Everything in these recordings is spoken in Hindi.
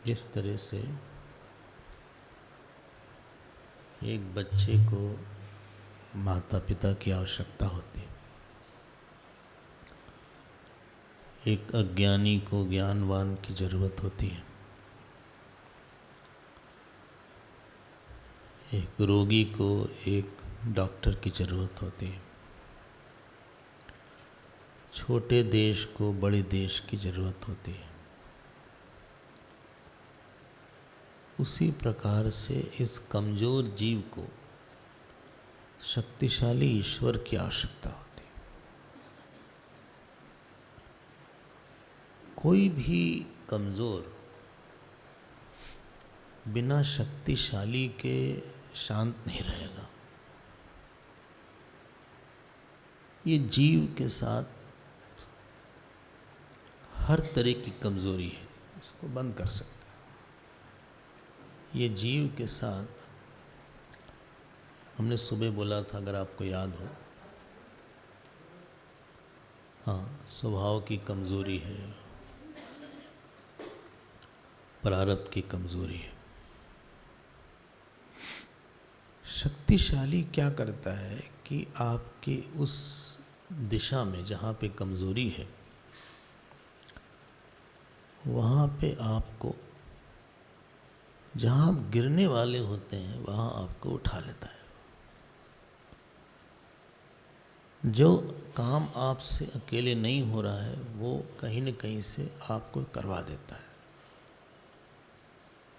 जिस तरह से एक बच्चे को माता पिता की आवश्यकता होती है, एक अज्ञानी को ज्ञानवान की ज़रूरत होती है, एक रोगी को एक डॉक्टर की ज़रूरत होती है, छोटे देश को बड़े देश की ज़रूरत होती है। उसी प्रकार से इस कमज़ोर जीव को शक्तिशाली ईश्वर की आवश्यकता होती है। कोई भी कमज़ोर बिना शक्तिशाली के शांत नहीं रहेगा। ये जीव के साथ हर तरह की कमज़ोरी है, इसको बंद कर सकते हैं। ये जीव के साथ हमने सुबह बोला था, अगर आपको याद हो, हाँ, स्वभाव की कमज़ोरी है, प्रारब्ध की कमज़ोरी है। शक्तिशाली क्या करता है कि आपकी उस दिशा में जहाँ पे कमज़ोरी है, वहाँ पे आपको, जहाँ आप गिरने वाले होते हैं, वहाँ आपको उठा लेता है। जो काम आपसे अकेले नहीं हो रहा है, वो कहीं न कहीं से आपको करवा देता है।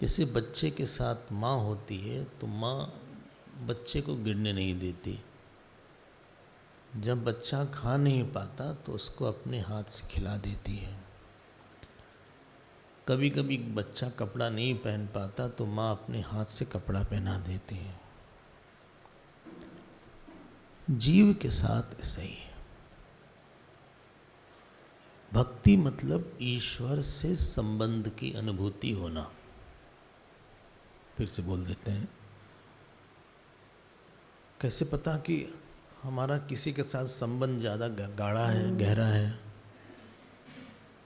जैसे बच्चे के साथ माँ होती है, तो माँ बच्चे को गिरने नहीं देती। जब बच्चा खा नहीं पाता तो उसको अपने हाथ से खिला देती है। कभी कभी बच्चा कपड़ा नहीं पहन पाता तो माँ अपने हाथ से कपड़ा पहना देती है। जीव के साथ ऐसा ही है। भक्ति मतलब ईश्वर से संबंध की अनुभूति होना। फिर से बोल देते हैं, कैसे पता कि हमारा किसी के साथ संबंध ज़्यादा गाढ़ा है, गहरा है?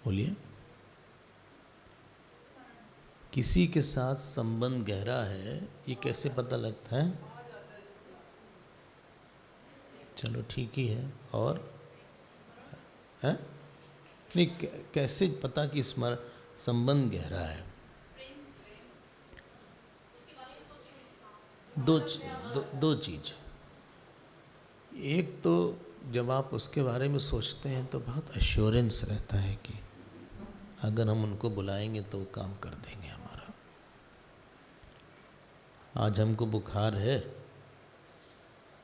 बोलिए। किसी के साथ संबंध गहरा है, ये कैसे पता लगता है? चलो ठीक ही है। और है नहीं, कैसे पता कि संबंध गहरा है? दो चीज़। एक तो जब आप उसके बारे में सोचते हैं तो बहुत एश्योरेंस रहता है कि अगर हम उनको बुलाएंगे तो वो काम कर देंगे हमारा। आज हमको बुखार है,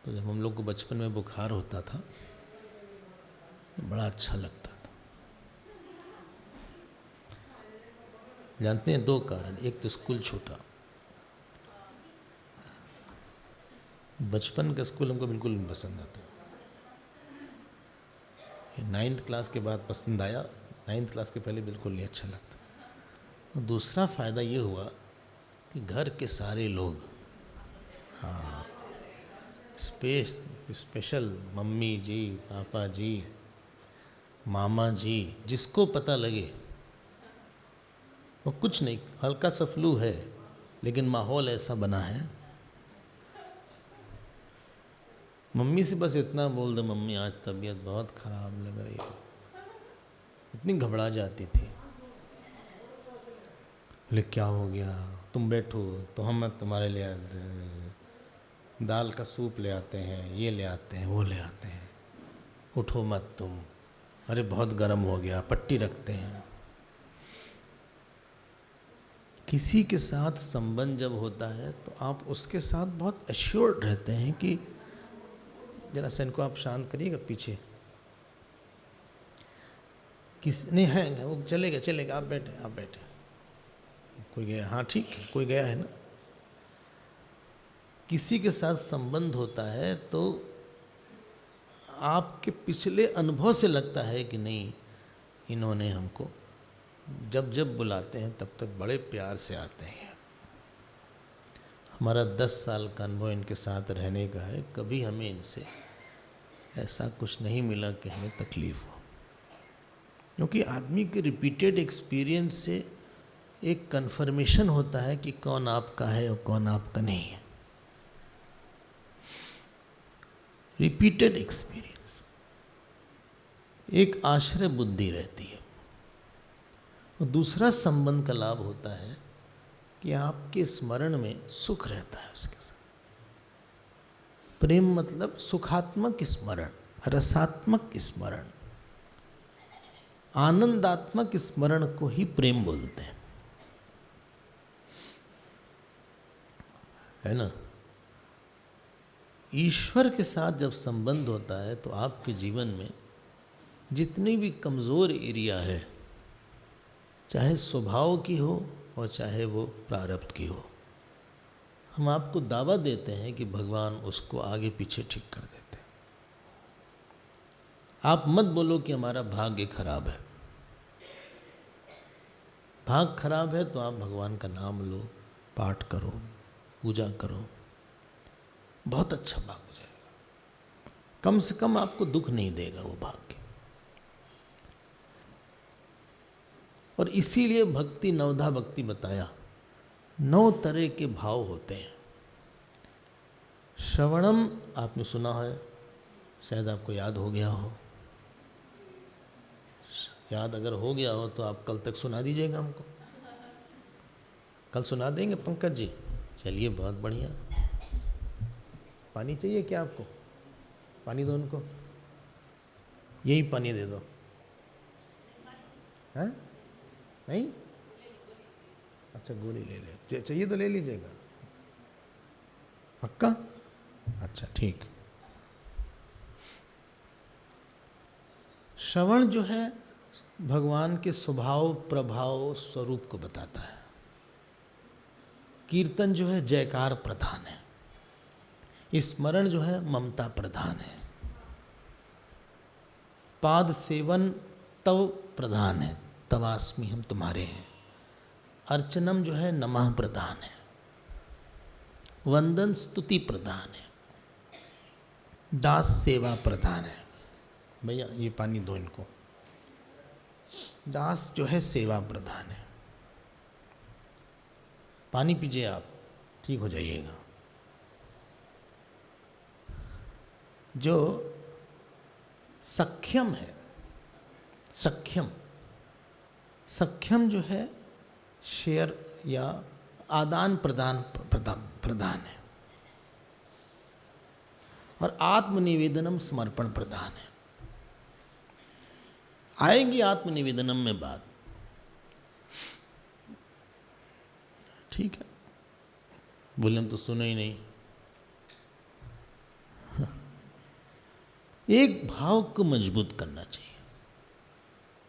तो जब हम लोग को बचपन में बुखार होता था तो बड़ा अच्छा लगता था। जानते हैं, दो कारण। एक तो स्कूल छूटा। बचपन का स्कूल हमको बिल्कुल नहीं पसंद आता। 9th क्लास के बाद पसंद आया, 9th क्लास के पहले बिल्कुल नहीं अच्छा लगता। और दूसरा फ़ायदा ये हुआ कि घर के सारे लोग, हाँ, स्पेशल मम्मी जी, पापा जी, मामा जी, जिसको पता लगे, वो कुछ नहीं, हल्का सा फ्लू है लेकिन माहौल ऐसा बना है, मम्मी से बस इतना बोल दो, मम्मी आज तबीयत बहुत ख़राब लग रही है, इतनी घबरा जाती थी। बोले क्या हो गया? तुम बैठो तो हम तुम्हारे लिए दाल का सूप ले आते हैं, ये ले आते हैं, वो ले आते हैं। उठो मत तुम, अरे बहुत गर्म हो गया, पट्टी रखते हैं। किसी के साथ संबंध जब होता है तो आप उसके साथ बहुत एश्योर्ड रहते हैं कि जरा सा इनको आप शांत करिएगा पीछे, किस नहीं है, वो चलेगा, आप बैठे। कोई गया? हाँ ठीक है, कोई गया है ना। किसी के साथ संबंध होता है तो आपके पिछले अनुभव से लगता है कि नहीं, इन्होंने हमको जब बुलाते हैं तब तक बड़े प्यार से आते हैं। हमारा 10 साल का अनुभव इनके साथ रहने का है, कभी हमें इनसे ऐसा कुछ नहीं मिला कि हमें तकलीफ़ हो। क्योंकि आदमी के रिपीटेड एक्सपीरियंस से एक कन्फर्मेशन होता है कि कौन आपका है और कौन आपका नहीं है। रिपीटेड एक्सपीरियंस, एक आश्रय बुद्धि रहती है। और दूसरा संबंध का लाभ होता है कि आपके स्मरण में सुख रहता है उसके साथ। प्रेम मतलब सुखात्मक स्मरण, रसात्मक स्मरण, आनंदात्मक स्मरण को ही प्रेम बोलते हैं, है ना। ईश्वर के साथ जब संबंध होता है तो आपके जीवन में जितनी भी कमज़ोर एरिया है, चाहे स्वभाव की हो और चाहे वो प्रारब्ध की हो, हम आपको दावा देते हैं कि भगवान उसको आगे पीछे ठीक कर देते हैं। आप मत बोलो कि हमारा भाग्य खराब है। भाग खराब है तो आप भगवान का नाम लो, पाठ करो, पूजा करो, बहुत अच्छा भाग हो जाएगा। कम से कम आपको दुख नहीं देगा वो भाग्य। और इसीलिए भक्ति, नवधा भक्ति बताया, 9 तरह के भाव होते हैं। श्रवणम आपने सुना है, शायद आपको याद हो गया हो। याद अगर हो गया हो तो आप कल तक सुना दीजिएगा हमको। कल सुना देंगे पंकज जी? चलिए, बहुत बढ़िया। पानी चाहिए क्या आपको? पानी दो उनको, यही पानी दे दो। हैं? नहीं? अच्छा, गोली ले ले, चाहिए तो ले लीजिएगा। पक्का? अच्छा, ठीक। श्रवण जो है भगवान के स्वभाव, प्रभाव, स्वरूप को बताता है। कीर्तन जो है जयकार प्रधान है। स्मरण जो है ममता प्रधान है। पाद सेवन तव प्रधान है, तवास्मि हम तुम्हारे हैं। अर्चनम जो है नमः प्रधान है। वंदन स्तुति प्रधान है। दास सेवा प्रधान है। भैया ये पानी दो इनको। दास जो है सेवा प्रधान है। पानी पीजिए आप, ठीक हो जाइएगा। जो सख्यम है, सख्यम, सख्यम जो है शेयर या आदान प्रदान प्रदान है। और आत्मनिवेदनम समर्पण प्रदान है। आएगी आत्मनिवेदनम में बात, ठीक है। बोले हम तो सुने ही नहीं। एक भाव को मजबूत करना चाहिए।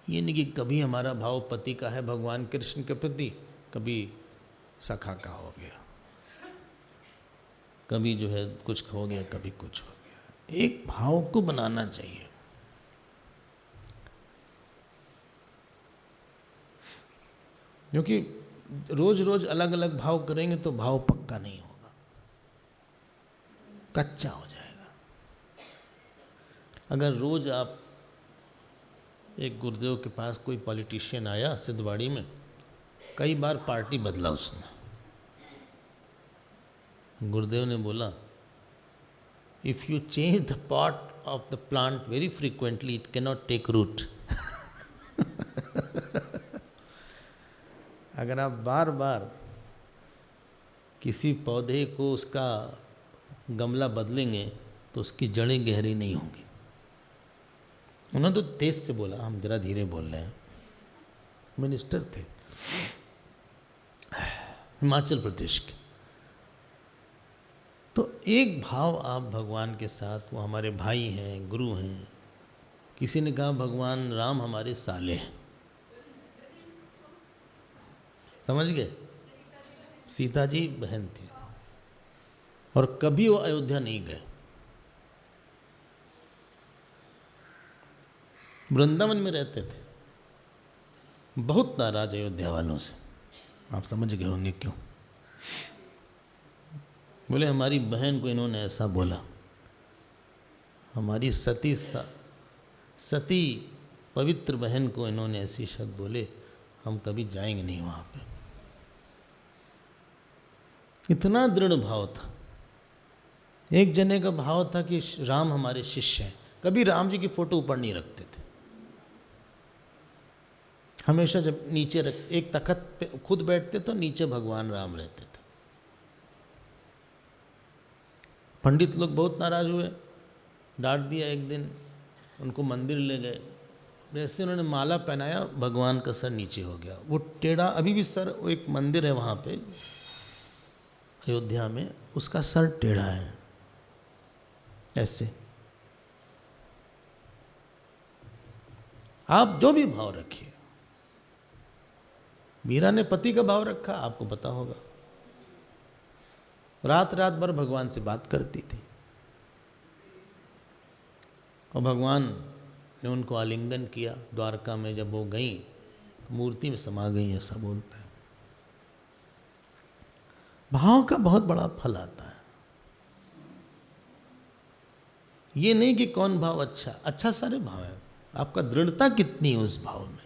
ये नहीं कि कभी हमारा भाव पति का है भगवान कृष्ण के प्रति, कभी सखा का हो गया, कभी जो है कुछ हो गया, कभी कुछ हो गया। एक भाव को बनाना चाहिए। क्योंकि रोज रोज अलग अलग भाव करेंगे तो भाव पक्का नहीं होगा, कच्चा हो जाएगा। अगर रोज आप, एक गुरुदेव के पास कोई पॉलिटिशियन आया सिद्धवाड़ी में, कई बार पार्टी बदला उसने। गुरुदेव ने बोला, if you change the pot of the plant very frequently it can not take root. अगर आप बार बार किसी पौधे को उसका गमला बदलेंगे तो उसकी जड़ें गहरी नहीं होंगी। उन्होंने तो तेज से बोला, हम जरा धीरे बोल रहे हैं। मिनिस्टर थे हिमाचल प्रदेश के। तो एक भाव आप भगवान के साथ, वो हमारे भाई हैं, गुरु हैं। किसी ने कहा भगवान राम हमारे साले हैं, समझ गए? सीता जी बहन थी और कभी वो अयोध्या नहीं गए। वृंदावन में रहते थे, बहुत नाराज अयोध्या वालों से। आप समझ गए होंगे क्यों। बोले हमारी बहन को इन्होंने ऐसा बोला, हमारी सती पवित्र बहन को इन्होंने ऐसी शब्द बोले, हम कभी जाएंगे नहीं वहाँ पे। इतना दृढ़ भाव था। एक जने का भाव था कि राम हमारे शिष्य हैं, कभी राम जी की फोटो ऊपर नहीं रखते थे। हमेशा जब नीचे रख, एक तख्त पे खुद बैठते तो नीचे भगवान राम रहते थे। पंडित लोग बहुत नाराज हुए, डांट दिया। एक दिन उनको मंदिर ले गए, जैसे उन्होंने माला पहनाया भगवान का सर नीचे हो गया, वो टेढ़ा। अभी भी सर, वो एक मंदिर है वहाँ पे अयोध्या में, उसका सर टेढ़ा है ऐसे। आप जो भी भाव रखिए, मीरा ने पति का भाव रखा, आपको पता होगा। रात रात भर भगवान से बात करती थी और भगवान ने उनको आलिंगन किया। द्वारका में जब वो गई मूर्ति में समा गई, ऐसा बोलता है। भाव का बहुत बड़ा फल आता है। ये नहीं कि कौन भाव अच्छा, अच्छा सारे भाव है, आपका दृढ़ता कितनी है उस भाव में।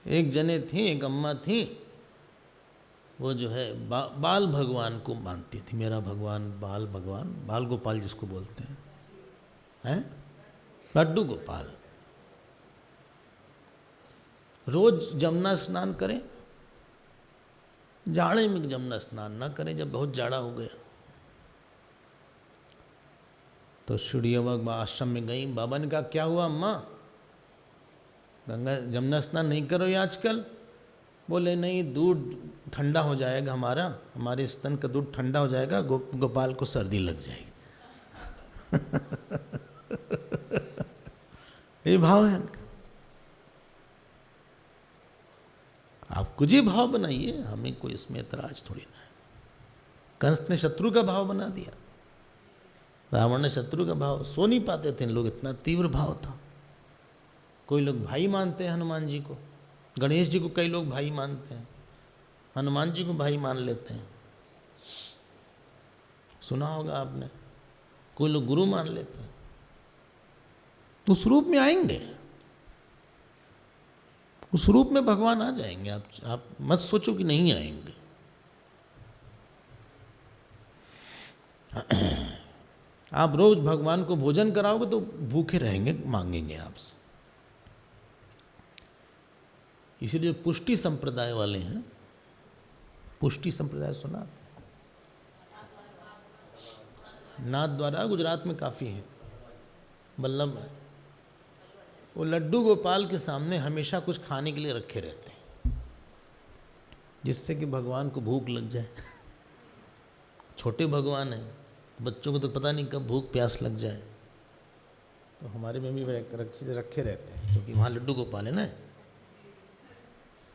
एक जने थी, एक अम्मा थी, वो जो है बाल भगवान को मानती थी। मेरा भगवान बाल भगवान, बाल गोपाल जिसको बोलते हैं लड्डू गोपाल। रोज जमुना स्नान करें, जाड़े में जमुना स्नान ना करें, जब बहुत जाड़ा हो गया। तो शिड़ियाबाग आश्रम में गई, बाबा ने कहा क्या हुआ अम्मा, गंगा जमुना स्नान नहीं करो ये आजकल? बोले नहीं, दूध ठंडा हो जाएगा, हमारे स्तन का दूध ठंडा हो जाएगा, गोपाल को सर्दी लग जाएगी। ये भाव है। आप कुछ ही भाव बनाइए, हमें कोई इसमें ऐतराज थोड़ी ना है। कंस ने शत्रु का भाव बना दिया, रावण ने शत्रु का भाव, सो नहीं पाते थे लोग, इतना तीव्र भाव था। कोई लोग भाई मानते हैं हनुमान जी को, गणेश जी को कई लोग भाई मानते हैं, हनुमान जी को भाई मान लेते हैं, सुना होगा आपने। कोई लोग गुरु मान लेते हैं। उस रूप में आएंगे, उस रूप में भगवान आ जाएंगे। आप मत सोचो कि नहीं आएंगे। आप रोज भगवान को भोजन कराओगे तो भूखे रहेंगे, मांगेंगे आपसे। इसीलिए पुष्टि संप्रदाय वाले हैं, पुष्टि संप्रदाय सुना, नाथ द्वारा गुजरात में काफ़ी है, बल्लभ है। वो लड्डू गोपाल के सामने हमेशा कुछ खाने के लिए रखे रहते हैं, जिससे कि भगवान को भूख लग जाए। छोटे भगवान हैं, बच्चों को तो पता नहीं कब भूख प्यास लग जाए, तो हमारे में भी रखे रहते हैं, क्योंकि वहाँ लड्डू गोपाल है ना।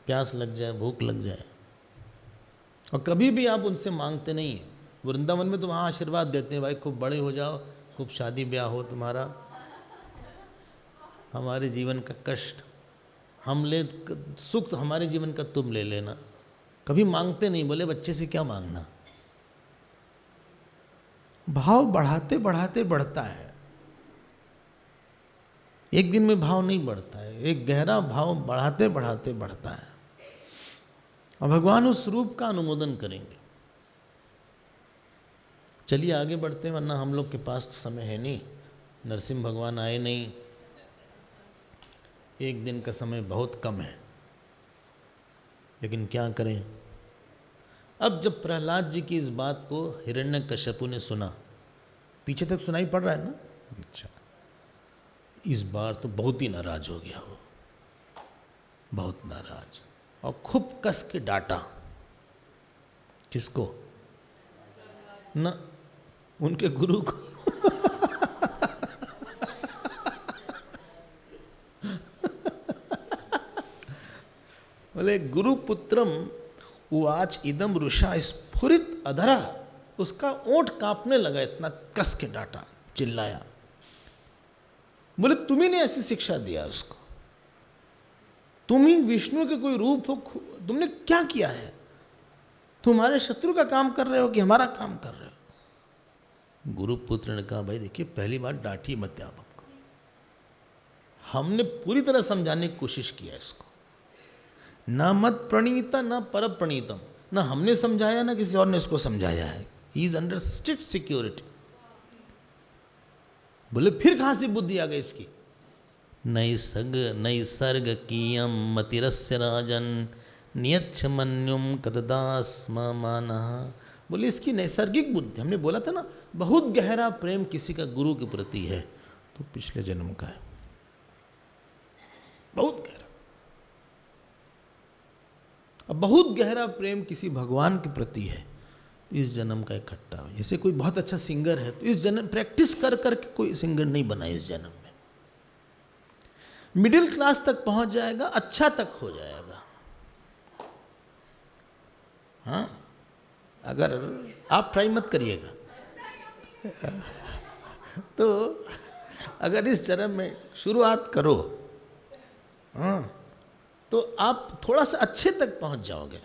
प्यास लग जाए, भूख लग जाए, और कभी भी आप उनसे मांगते नहीं हैं। वृंदावन में तो वहाँ आशीर्वाद देते हैं, भाई खूब बड़े हो जाओ, खूब शादी ब्याह हो तुम्हारा, हमारे जीवन का कष्ट हम ले, सुख तो हमारे जीवन का तुम ले लेना। कभी मांगते नहीं, बोले बच्चे से क्या मांगना। भाव बढ़ाते बढ़ाते बढ़ता है, एक दिन में भाव नहीं बढ़ता है, एक गहरा भाव बढ़ाते बढ़ाते बढ़ता है, और भगवान उस रूप का अनुमोदन करेंगे। चलिए आगे बढ़ते हैं, वरना हम लोग के पास तो समय है नहीं। नरसिंह भगवान आए नहीं, एक दिन का समय बहुत कम है, लेकिन क्या करें। अब जब प्रहलाद जी की इस बात को हिरण्यकश्यपु ने सुना, पीछे तक सुनाई पड़ रहा है ना? अच्छा, इस बार तो बहुत ही नाराज हो गया वो, बहुत नाराज, और खूब कस के डांटा। किसको? ना उनके गुरु को। बोले गुरुपुत्रम उवाच इदम रुषा स्फुरित अधरा। उसका ओंठ कांपने लगा, इतना कस के डांटा, चिल्लाया। बोले तुम्ही ने ऐसी शिक्षा दिया उसको, तुम ही विष्णु के कोई रूप हो, तुमने क्या किया है? तुम्हारे शत्रु का काम कर रहे हो कि हमारा काम कर रहे हो? गुरुपुत्र ने कहा भाई देखिए, पहली बार डांटिए मत आप हमको, हमने पूरी तरह समझाने की कोशिश किया इसको, ना मत प्रणीता ना पर प्रणीतम, ना हमने समझाया ना किसी और ने इसको समझाया है। He is under strict security. बोले फिर कहां से बुद्धि आ गई इसकी? नैसर्ग कीयम मतिरस्य राजन नियच्छ मन्युम कददास्म मानः। बोले इसकी नैसर्गिक बुद्धि, हमने बोला था ना बहुत गहरा प्रेम किसी का गुरु के प्रति है तो पिछले जन्म का है, बहुत गहरा। अब बहुत गहरा प्रेम किसी भगवान के प्रति है, इस जन्म का इकट्ठा। जैसे कोई बहुत अच्छा सिंगर है तो इस जन्म प्रैक्टिस कर करके कोई सिंगर नहीं बना इस जन्म में, मिडिल क्लास तक पहुंच जाएगा, अच्छा तक हो जाएगा। हाँ, अगर आप ट्राई मत करिएगा तो अगर इस जन्म में शुरुआत करो, हाँ, तो आप थोड़ा सा अच्छे तक पहुंच जाओगे,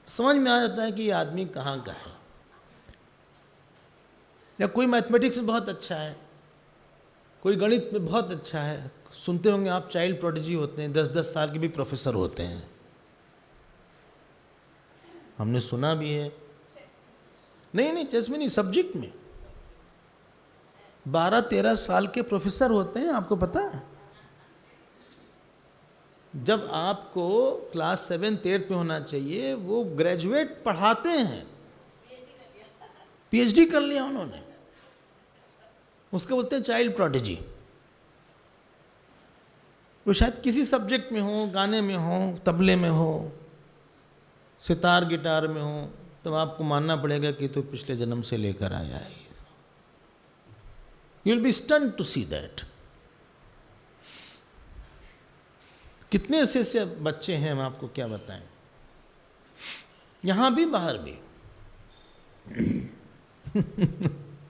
समझ में आ जाता है कि ये आदमी कहाँ का है। या कोई मैथमेटिक्स में बहुत अच्छा है, कोई गणित में बहुत अच्छा है, सुनते होंगे आप चाइल्ड प्रोडिजी होते हैं, 10-10 साल के भी प्रोफेसर होते हैं, हमने सुना भी है। नहीं चेस में नहीं, सब्जेक्ट में 12-13 साल के प्रोफेसर होते हैं, आपको पता है? जब आपको क्लास 7th-8th में होना चाहिए, वो ग्रेजुएट पढ़ाते हैं, पीएचडी कर लिया उन्होंने, उसको बोलते हैं चाइल्ड प्रोडिजी। वो शायद किसी सब्जेक्ट में हो, गाने में हो, तबले में हो, सितार गिटार में हो, तो आपको मानना पड़ेगा कि तो पिछले जन्म से लेकर आया है। You will be stunned to see that. कितने ऐसे बच्चे हैं, हम आपको क्या बताएं, यहां भी बाहर भी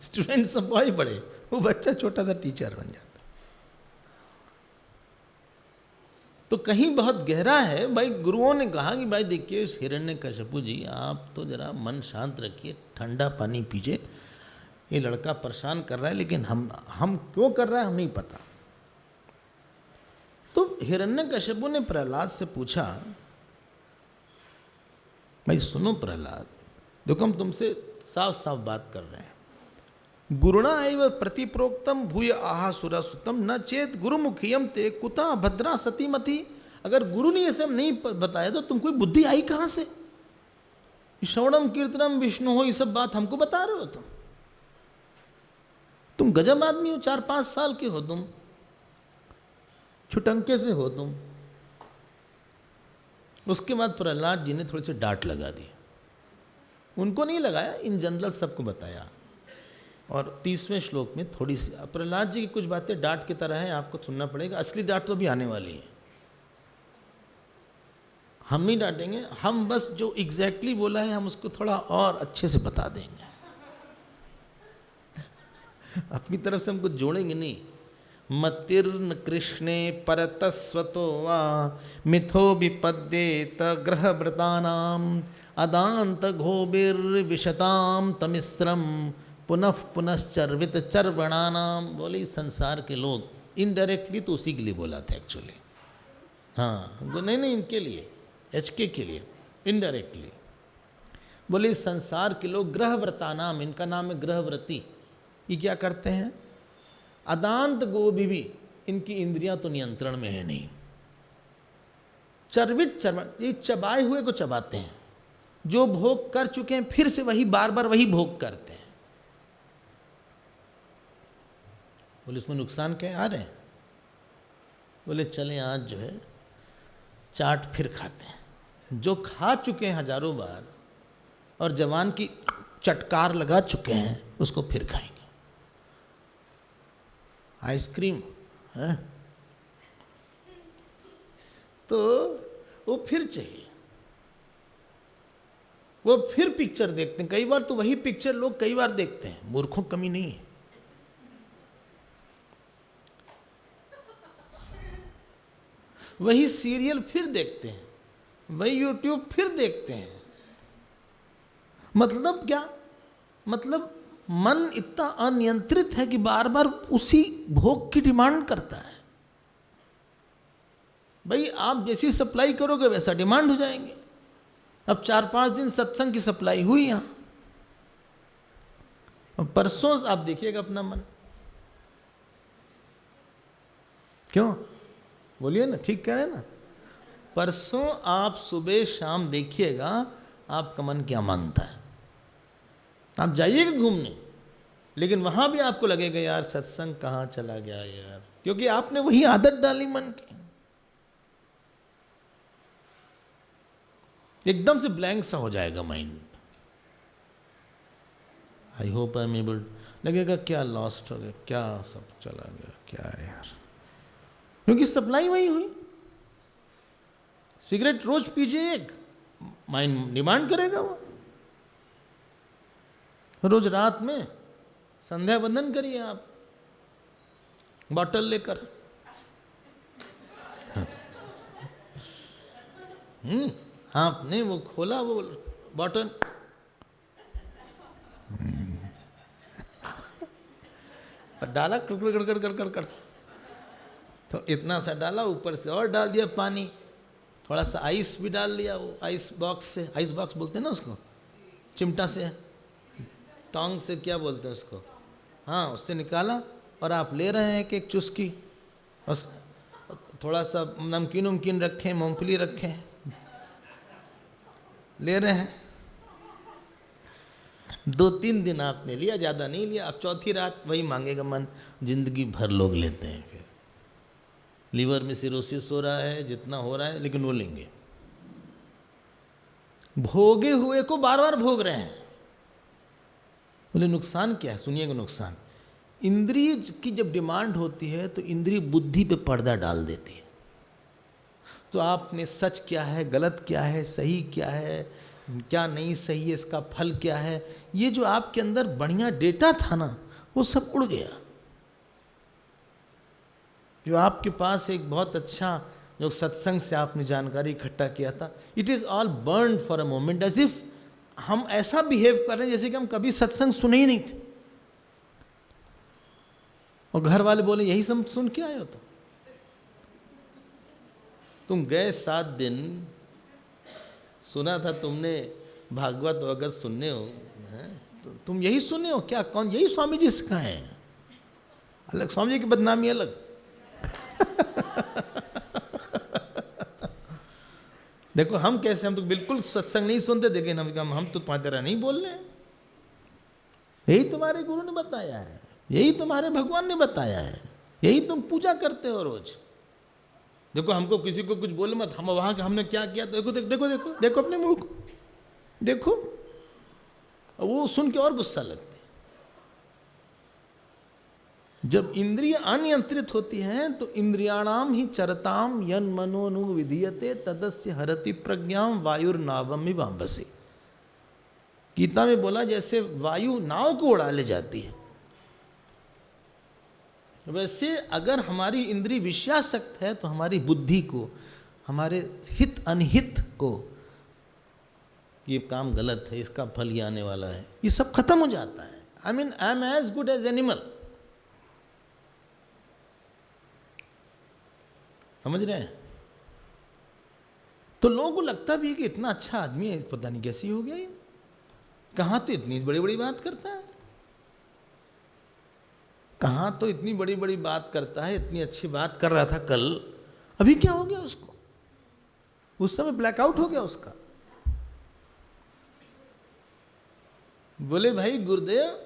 स्टूडेंट्स सब बहुत बड़े, वो बच्चा छोटा सा टीचर बन जाता। तो कहीं बहुत गहरा है भाई। गुरुओं ने कहा कि भाई देखिए हिरण्यकशिपु जी, आप तो जरा मन शांत रखिए, ठंडा पानी पीजिए, ये लड़का परेशान कर रहा है, लेकिन हम क्यों कर रहा है हम नहीं पता। तो हिरण्यकशिपु ने प्रहलाद से पूछा, भाई सुनो प्रहलाद, देखो हम तुमसे साफ साफ बात कर रहे हैं, गुरुणा एव प्रतिप्रोक्तम भूय आहा सुरासुतम न चेत गुरुमुखियम ते कुता भद्रा सतीमती। अगर गुरु ने ये सब नहीं बताया तो तुमको बुद्धि आई कहां से? श्रवणम कीर्तनम विष्णु हो, ये सब बात हमको बता रहे हो तुम गजब आदमी हो, 4-5 साल के हो तुम, छुटंके से हो तुम। उसके बाद प्रहलाद जी ने थोड़ी सी डांट लगा दी, उनको नहीं लगाया, इन जनरल सबको बताया। और 30वें श्लोक में थोड़ी सी प्रहलाद जी की कुछ बातें डांट की तरह है, आपको सुनना पड़ेगा। असली डांट तो भी आने वाली है, हम नहीं डांटेंगे, हम बस जो एग्जैक्टली बोला है हम उसको थोड़ा और अच्छे से बता देंगे, अपनी तरफ से हम कुछ जोड़ेंगे नहीं। मतिर्न कृष्णे परतस्वतो वा मिथो विपद्येत ग्रहव्रतानाम अदांत घोबिर्विशताम तमिस्रम पुनः पुनश्चर्वित चर्वणानाम। बोले संसार के लोग, इनडायरेक्टली तो उसी के लिए बोला था एक्चुअली, हाँ नहीं इनके लिए, एचके के लिए इनडायरेक्टली बोले संसार के लोग ग्रहव्रतानाम, इनका नाम है ग्रहव्रती। ये क्या करते हैं? अदांत गोभी भी, इनकी इंद्रियां तो नियंत्रण में है नहीं, चर्वित चर्व, ये चबाए हुए को चबाते हैं, जो भोग कर चुके हैं फिर से वही बार बार वही भोग करते हैं। बोले इसमें नुकसान क्या है? आ रहे हैं, बोले चलें आज जो है चाट फिर खाते हैं, जो खा चुके हैं हजारों बार और जवान की चटकार लगा चुके हैं उसको फिर खाएंगे। आइसक्रीम है तो वो फिर चाहिए, वो फिर पिक्चर देखते हैं। कई बार तो वही पिक्चर लोग कई बार देखते हैं, मूर्खों कमी नहीं है। वही सीरियल फिर देखते हैं, वही यूट्यूब फिर देखते हैं। मतलब क्या? मतलब मन इतना अनियंत्रित है कि बार बार उसी भोग की डिमांड करता है। भाई आप जैसी सप्लाई करोगे वैसा डिमांड हो जाएंगे। अब 4-5 दिन सत्संग की सप्लाई हुई यहाँ, परसों आप देखिएगा अपना मन, क्यों बोलिए ना, ठीक कह रहे हैं ना। परसों आप सुबह शाम देखिएगा आपका मन क्या मांगता है। आप जाइएगा घूमने, लेकिन वहां भी आपको लगेगा यार सत्संग कहाँ चला गया यार, क्योंकि आपने वही आदत डाली मन की। एकदम से ब्लैंक सा हो जाएगा mind. I hope I am able, लगेगा क्या लॉस्ट हो गया, क्या सब चला गया, क्या है यार, क्योंकि सप्लाई वही हुई। सिगरेट रोज पीजिए एक, माइंड डिमांड करेगा वो। रोज रात में संध्या वंदन करिए आप बॉटल लेकर। आपने वो खोला वो बॉटल, और डाला कड़, तो इतना सा डाला, ऊपर से और डाल दिया पानी, थोड़ा सा आइस भी डाल लिया, वो आइस बॉक्स से, आइस बॉक्स बोलते हैं ना उसको, चिमटा से, टोंग से क्या बोलते हैं उसको, हाँ उससे निकाला, और आप ले रहे हैं एक चुस्की, बस थोड़ा सा नमकीन उमकीन रखें, मूंगफली रखें, ले रहे हैं। 2-3 दिन आपने लिया, ज़्यादा नहीं लिया। अब चौथी रात वही मांगेगा मन। जिंदगी भर लोग लेते हैं, फिर लीवर में सिरोसिस हो रहा है, जितना हो रहा है, लेकिन वो लेंगे। भोगे हुए को बार बार भोग रहे हैं। बोले नुकसान क्या है, सुनिएगा नुकसान। इंद्रिय की जब डिमांड होती है तो इंद्रिय बुद्धि पे पर्दा डाल देती है। तो आपने सच क्या है, गलत क्या है, सही क्या है, क्या नहीं सही है, इसका फल क्या है, ये जो आपके अंदर बढ़िया डेटा था ना, वो सब उड़ गया। जो आपके पास एक बहुत अच्छा जो सत्संग से आपने जानकारी इकट्ठा किया था, it is all burn for a moment, as if हम ऐसा बिहेव कर रहे हैं जैसे कि हम कभी सत्संग सुने ही नहीं थे। और घर वाले बोले यही सब सुन के आए हो, तो तुम गए 7 दिन, सुना था तुमने भागवत वगैरह सुनने हो, तो तुम यही सुने हो क्या? कौन? यही स्वामी जी सिखाए हैं। अलग स्वामी जी की बदनामी अलग। देखो हम कैसे, हम तो बिल्कुल सत्संग नहीं सुनते, लेकिन हम तो तुम्हारी तरह नहीं बोल रहे हैं। यही तुम्हारे गुरु ने बताया है, यही तुम्हारे भगवान ने बताया है, यही तुम पूजा करते हो रोज। देखो हमको किसी को कुछ बोले मत, हम वहां के हमने क्या किया, देखो देखो देखो देखो देखो अपने मुंह को देखो, वो सुन के और गुस्सा लगते। जब इंद्रिय अनियंत्रित होती हैं तो इंद्रियाणाम ही चरताम यन मनोनु विधीयते तदस्य हरति प्रज्ञाम वायुर्नावम वाम्बसी। गीता में बोला जैसे वायु नाव को उड़ा ले जाती है, वैसे अगर हमारी इंद्रिय विषयासक्त है तो हमारी बुद्धि को, हमारे हित अनहित को, ये काम गलत है, इसका फल ये आने वाला है, ये सब खत्म हो जाता है। I mean I am as good as animal. समझ रहे हैं? तो लोगों को लगता भी है कि इतना अच्छा आदमी है, पता नहीं कैसी हो गया ये, कहाँ तो इतनी बड़ी बड़ी बात करता है, कहाँ तो इतनी बड़ी बड़ी बात करता है, इतनी अच्छी बात कर रहा था कल, अभी क्या हो गया उसको? उस समय ब्लैकआउट हो गया उसका। बोले भाई गुरुदेव,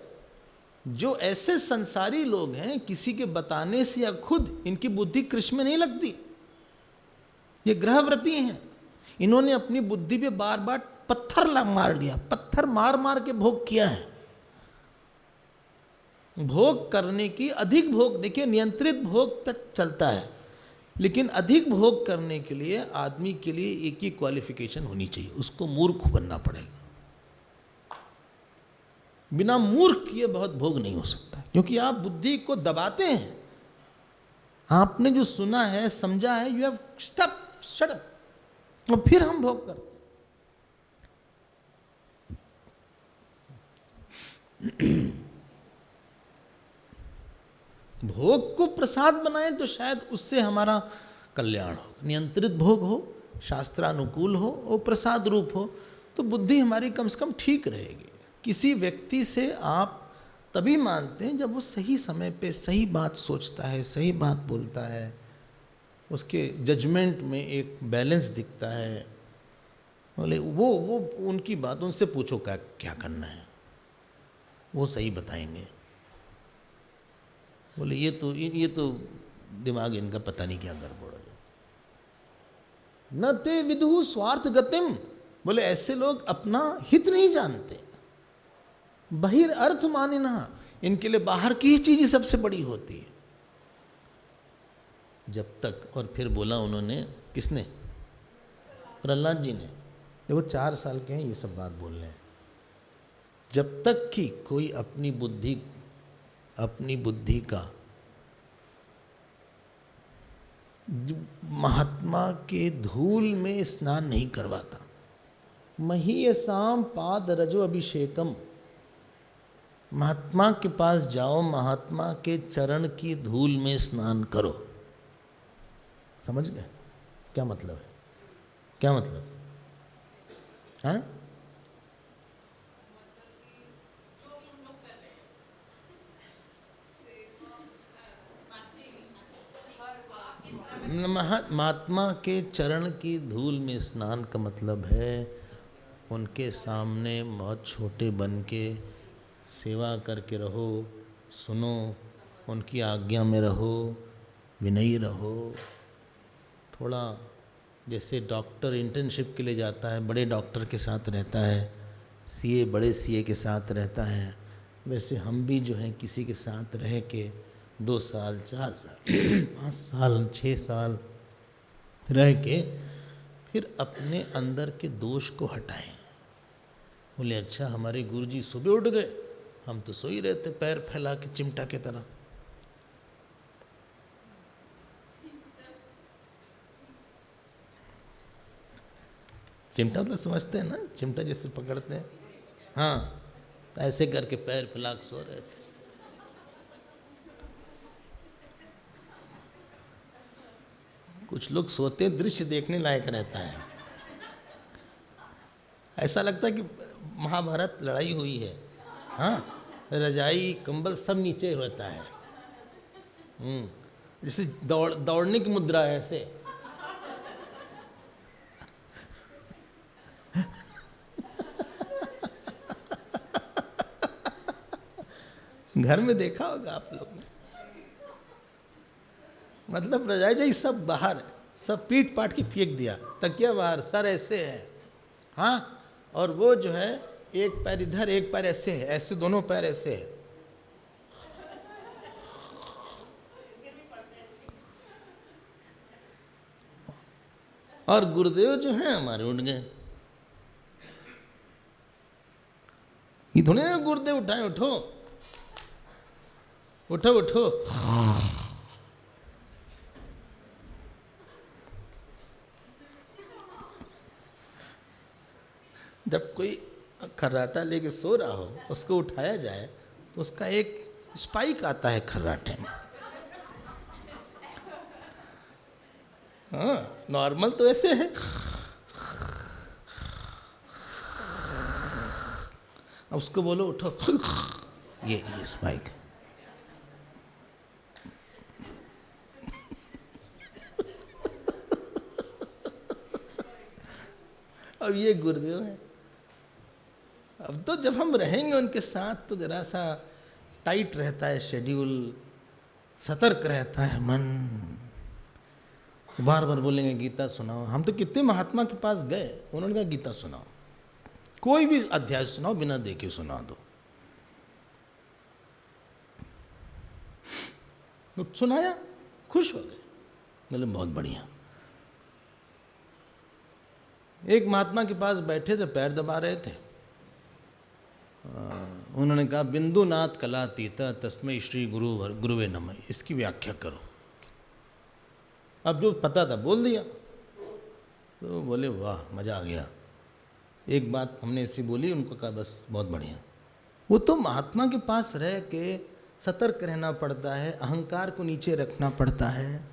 जो ऐसे संसारी लोग हैं, किसी के बताने से या खुद इनकी बुद्धि कृष्ण में नहीं लगती, ये ग्रहव्रती हैं। इन्होंने अपनी बुद्धि पे बार बार पत्थर मार लिया, पत्थर मार मार के भोग किया है। भोग करने की, अधिक भोग, देखिए नियंत्रित भोग तक चलता है, लेकिन अधिक भोग करने के लिए आदमी के लिए एक ही क्वालिफिकेशन होनी चाहिए, उसको मूर्ख बनना पड़ेगा। बिना मूर्ख किए बहुत भोग नहीं हो सकता, क्योंकि आप बुद्धि को दबाते हैं। आपने जो सुना है, समझा है, you have stop, shut up, और फिर हम भोग करते। भोग को प्रसाद बनाए तो शायद उससे हमारा कल्याण हो, नियंत्रित भोग हो, शास्त्रानुकूल हो और प्रसाद रूप हो, तो बुद्धि हमारी कम से कम ठीक रहेगी। किसी व्यक्ति से आप तभी मानते हैं जब वो सही समय पे सही बात सोचता है, सही बात बोलता है, उसके जजमेंट में एक बैलेंस दिखता है। बोले वो उनकी बात, उनसे पूछो क्या क्या करना है, वो सही बताएंगे। बोले ये तो दिमाग इनका पता नहीं क्या गड़बड़ है। न ते विदुः स्वार्थ गतिम, बोले ऐसे लोग अपना हित नहीं जानते। बहिर्अर्थ मानिनः, इनके लिए बाहर की ही चीज सबसे बड़ी होती है। जब तक, और फिर बोला उन्होंने, किसने? प्रहलाद जी ने। देखो 4 साल के हैं, ये सब बात बोल रहे हैं। जब तक कि कोई अपनी बुद्धि का महात्मा के धूल में स्नान नहीं करवाता। महीयसाम पाद रजो अभिषेकम, महात्मा के पास जाओ, महात्मा के चरण की धूल में स्नान करो। समझ गए क्या मतलब है? क्या मतलब? हाँ, महात्मा के चरण की धूल में स्नान का मतलब है उनके सामने बहुत छोटे बन के सेवा करके रहो, सुनो, उनकी आज्ञा में रहो, विनयी रहो। थोड़ा जैसे डॉक्टर इंटर्नशिप के लिए जाता है, बड़े डॉक्टर के साथ रहता है, सीए बड़े सीए के साथ रहता है, वैसे हम भी जो हैं किसी के साथ रह के 2 साल 4 साल 5 साल 6 साल रह के फिर अपने अंदर के दोष को हटाएं। बोले अच्छा, हमारे गुरुजी सुबह उठ गए, हम तो सो ही रहते पैर फैला के चिमटा की तरह। चिमटा तो समझते हैं ना, चिमटा जैसे पकड़ते हैं, हाँ, ऐसे करके पैर फैला के सो रहे थे। कुछ लोग सोते दृश्य देखने लायक रहता है, ऐसा लगता है कि महाभारत लड़ाई हुई है। हाँ, रजाई कंबल सब नीचे रहता है, जैसे दौड़ने की मुद्रा है ऐसे। घर में देखा होगा आप लोग ने, मतलब रजाई सब बाहर, सब पीट पाट की फेंक दिया, तकिया बाहर, सर ऐसे है। हाँ, और वो जो है एक पैर इधर एक पैर ऐसे है, ऐसे दोनों पैर ऐसे है। और गुरुदेव जो है हमारे उठ गए। ये थोड़ी ना गुरुदेव उठाए, उठो उठो उठो। जब कोई खर्राटा लेके सो रहा हो, उसको उठाया जाए तो उसका एक स्पाइक आता है खर्राटे में। हाँ, नॉर्मल तो ऐसे है। अब उसको बोलो उठो, ये स्पाइक। अब ये गुरुदेव है। अब तो जब हम रहेंगे उनके साथ तो जरा सा टाइट रहता है शेड्यूल, सतर्क रहता है मन। बार बार बोलेंगे गीता सुनाओ। हम तो कितने महात्मा के पास गए, उन्होंने कहा गीता सुनाओ, कोई भी अध्याय सुनाओ, बिना देखे सुना दो। सुनाया, खुश हो गए, मतलब बहुत बढ़िया। एक महात्मा के पास बैठे थे, पैर दबा रहे थे। उन्होंने कहा बिंदुनाथ कलातीता तस्मै श्री गुरुवे नमः, इसकी व्याख्या करो। अब जो पता था बोल दिया। तो बोले वाह, मज़ा आ गया। एक बात हमने ऐसी बोली, उनको कहा बस बहुत बढ़िया। वो तो महात्मा के पास रह के सतर्क रहना पड़ता है, अहंकार को नीचे रखना पड़ता है,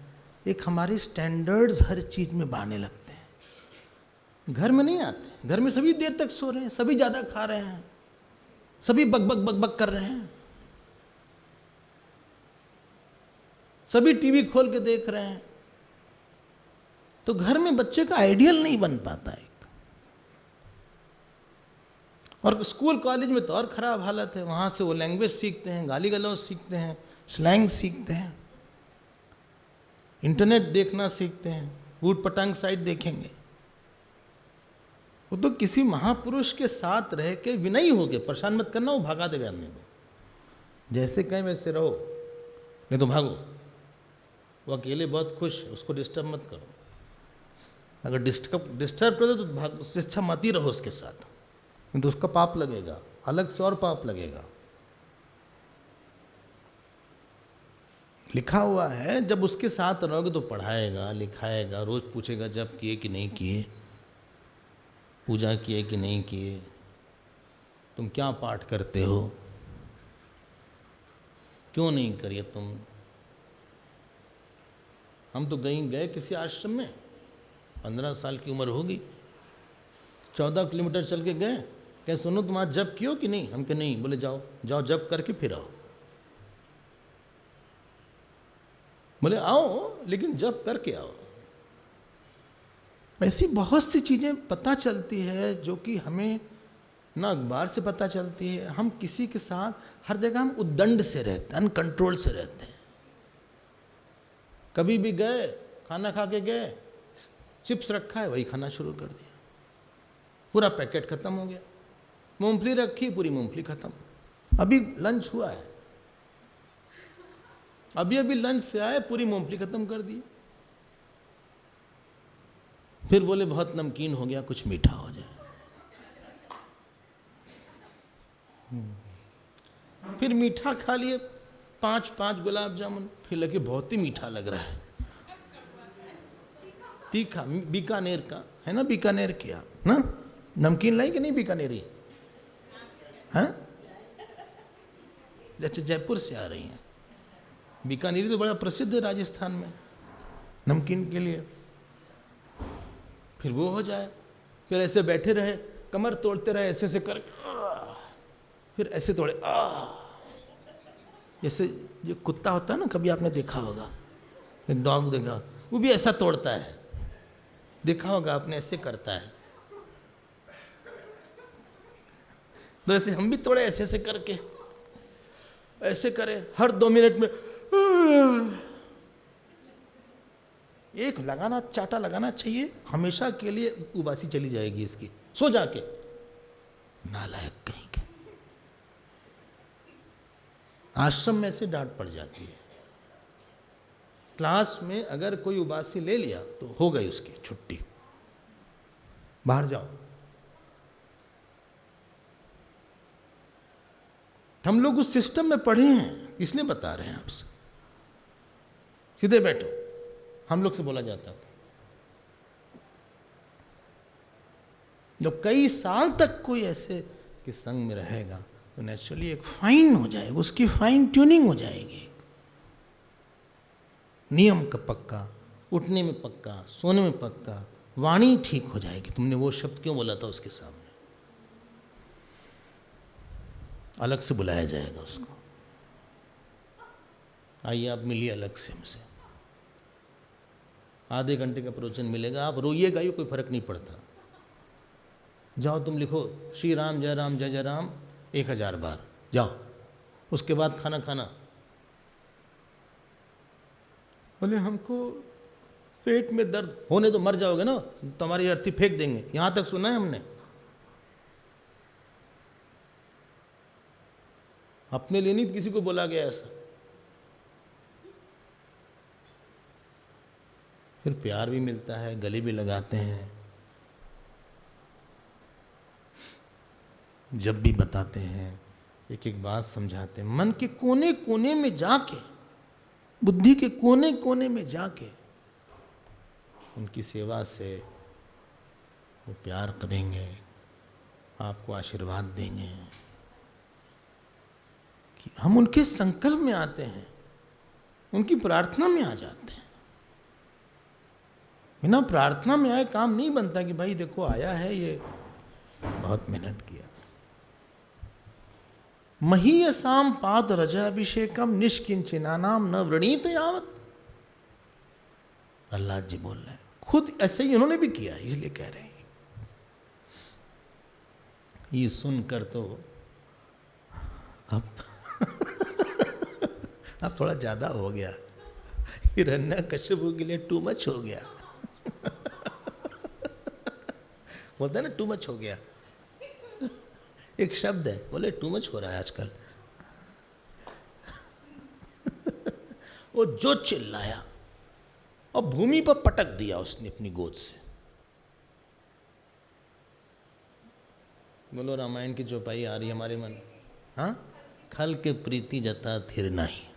एक हमारे स्टैंडर्ड्स हर चीज में बढ़ने लगते हैं। घर में नहीं आते, घर में सभी देर तक सो रहे हैं, सभी ज्यादा खा रहे हैं, सभी बकबक बकबक कर रहे हैं, सभी टीवी खोल के देख रहे हैं, तो घर में बच्चे का आइडियल नहीं बन पाता एक। और स्कूल कॉलेज में तो और खराब हालत है, वहां से वो लैंग्वेज सीखते हैं, गाली गलौज सीखते हैं, स्लैंग सीखते हैं, इंटरनेट देखना सीखते हैं, ऊट पटांग साइट देखेंगे। वो तो किसी महापुरुष के साथ रह के विनयी हो गए, परेशान मत करना, वो भागा देगा अपने को, जैसे कहें वैसे रहो, नहीं तो भागो। वो अकेले बहुत खुश, उसको डिस्टर्ब मत करो, अगर डिस्टर्ब करो तो भाग, उससे अच्छा मत ही रहो उसके साथ, नहीं तो उसका पाप लगेगा, अलग से और पाप लगेगा। लिखा हुआ है जब उसके साथ रहोगे तो पढ़ाएगा, लिखाएगा, रोज पूछेगा जब किए कि नहीं किए, पूजा किए कि नहीं किए, तुम क्या पाठ करते हो, क्यों नहीं करिए तुम। हम तो गए किसी आश्रम में, 15 साल की उम्र होगी, 14 किलोमीटर चल के गए, कहे सुनो तुम आज जप कियो कि नहीं, हम कहे नहीं, बोले जाओ जाओ जप करके फिर आओ। बोले आओ लेकिन जप करके आओ। ऐसी बहुत सी चीजें पता चलती है जो कि हमें ना अखबार से पता चलती है। हम किसी के साथ हर जगह हम उद्दंड से रहते हैं, अनकंट्रोल से रहते हैं। कभी भी गए, खाना खा के गए, चिप्स रखा है वही खाना शुरू कर दिया, पूरा पैकेट खत्म हो गया। मूंगफली रखी, पूरी मूंगफली खत्म। अभी लंच हुआ है, अभी लंच से आए, पूरी मूंगफली खत्म कर दी। फिर बोले बहुत नमकीन हो गया, कुछ मीठा हो जाए। फिर मीठा खा लिए, 5 गुलाब जामुन, फिर लगे बहुत ही मीठा लग रहा है, तीखा, बीकानेर का है ना, बीकानेर किया ना, नमकीन लाई कि नहीं बीकानेरी, हाँ जैसे जयपुर से आ रही हैं। बीकानेरी तो बड़ा प्रसिद्ध है राजस्थान में नमकीन के लिए। फिर वो हो जाए, फिर ऐसे बैठे रहे, कमर तोड़ते रहे, ऐसे ऐसे कर, फिर ऐसे तोड़े, जैसे जो कुत्ता होता है ना, कभी आपने देखा होगा, एक डॉग देखा, वो भी ऐसा तोड़ता है, देखा होगा आपने, ऐसे करता है। तो ऐसे हम भी तोड़े, ऐसे ऐसे करके, ऐसे करें, हर 2 मिनट में एक लगाना, चाटा लगाना चाहिए, हमेशा के लिए उबासी चली जाएगी इसकी, सो जाके। नालायक कहीं के। आश्रम में से डांट पड़ जाती है, क्लास में अगर कोई उबासी ले लिया तो हो गई उसकी छुट्टी, बाहर जाओ। हम लोग उस सिस्टम में पढ़े हैं, इसलिए बता रहे हैं आपसे। सीधे बैठो, हम लोग से बोला जाता था। जब कई साल तक कोई ऐसे के संग में रहेगा तो नेचुरली एक फाइन हो जाएगा, उसकी फाइन ट्यूनिंग हो जाएगी। नियम का पक्का, उठने में पक्का, सोने में पक्का, वाणी ठीक हो जाएगी। तुमने वो शब्द क्यों बोला था उसके सामने, अलग से बुलाया जाएगा उसको, आइए आप मिलिए अलग से हमसे, आधे घंटे का प्रवचन मिलेगा, आप रोइएगा, ये कोई फर्क नहीं पड़ता। जाओ तुम लिखो श्री राम जय राम जय जय राम 1000 बार, जाओ, उसके बाद खाना खाना। बोले हमको पेट में दर्द होने तो मर जाओगे ना, तुम्हारी अर्थी फेंक देंगे, यहां तक सुना है हमने। अपने लिए नहीं किसी को बोला गया ऐसा। फिर प्यार भी मिलता है, गले भी लगाते हैं, जब भी बताते हैं, एक एक बात समझाते हैं, मन के कोने कोने में जाके, बुद्धि के कोने कोने में जाके उनकी सेवा से वो प्यार करेंगे, आपको आशीर्वाद देंगे। कि हम उनके संकल्प में आते हैं, उनकी प्रार्थना में आ जाते हैं। बिना प्रार्थना में आए काम नहीं बनता कि भाई देखो आया है ये बहुत मेहनत किया। महीयसाम पाद रजाभिषेकम निष्किंचनानाम न वृणीत यावत। प्रहलाद जी बोल रहे हैं, खुद ऐसे ही उन्होंने भी किया, इसलिए कह रहे हैं। ये सुनकर तो अब अब थोड़ा ज्यादा हो गया, हिरण्यकशिपु के लिए टू मच हो गया। बोलता है ना टू मच हो गया, एक शब्द है, बोले टू मच हो रहा है आजकल। वो जो चिल्लाया और भूमि पर पटक दिया उसने अपनी गोद से। बोलो रामायण की चौपाई आ रही हमारे मन। हाँ, खल के प्रीति जता थिर नहीं।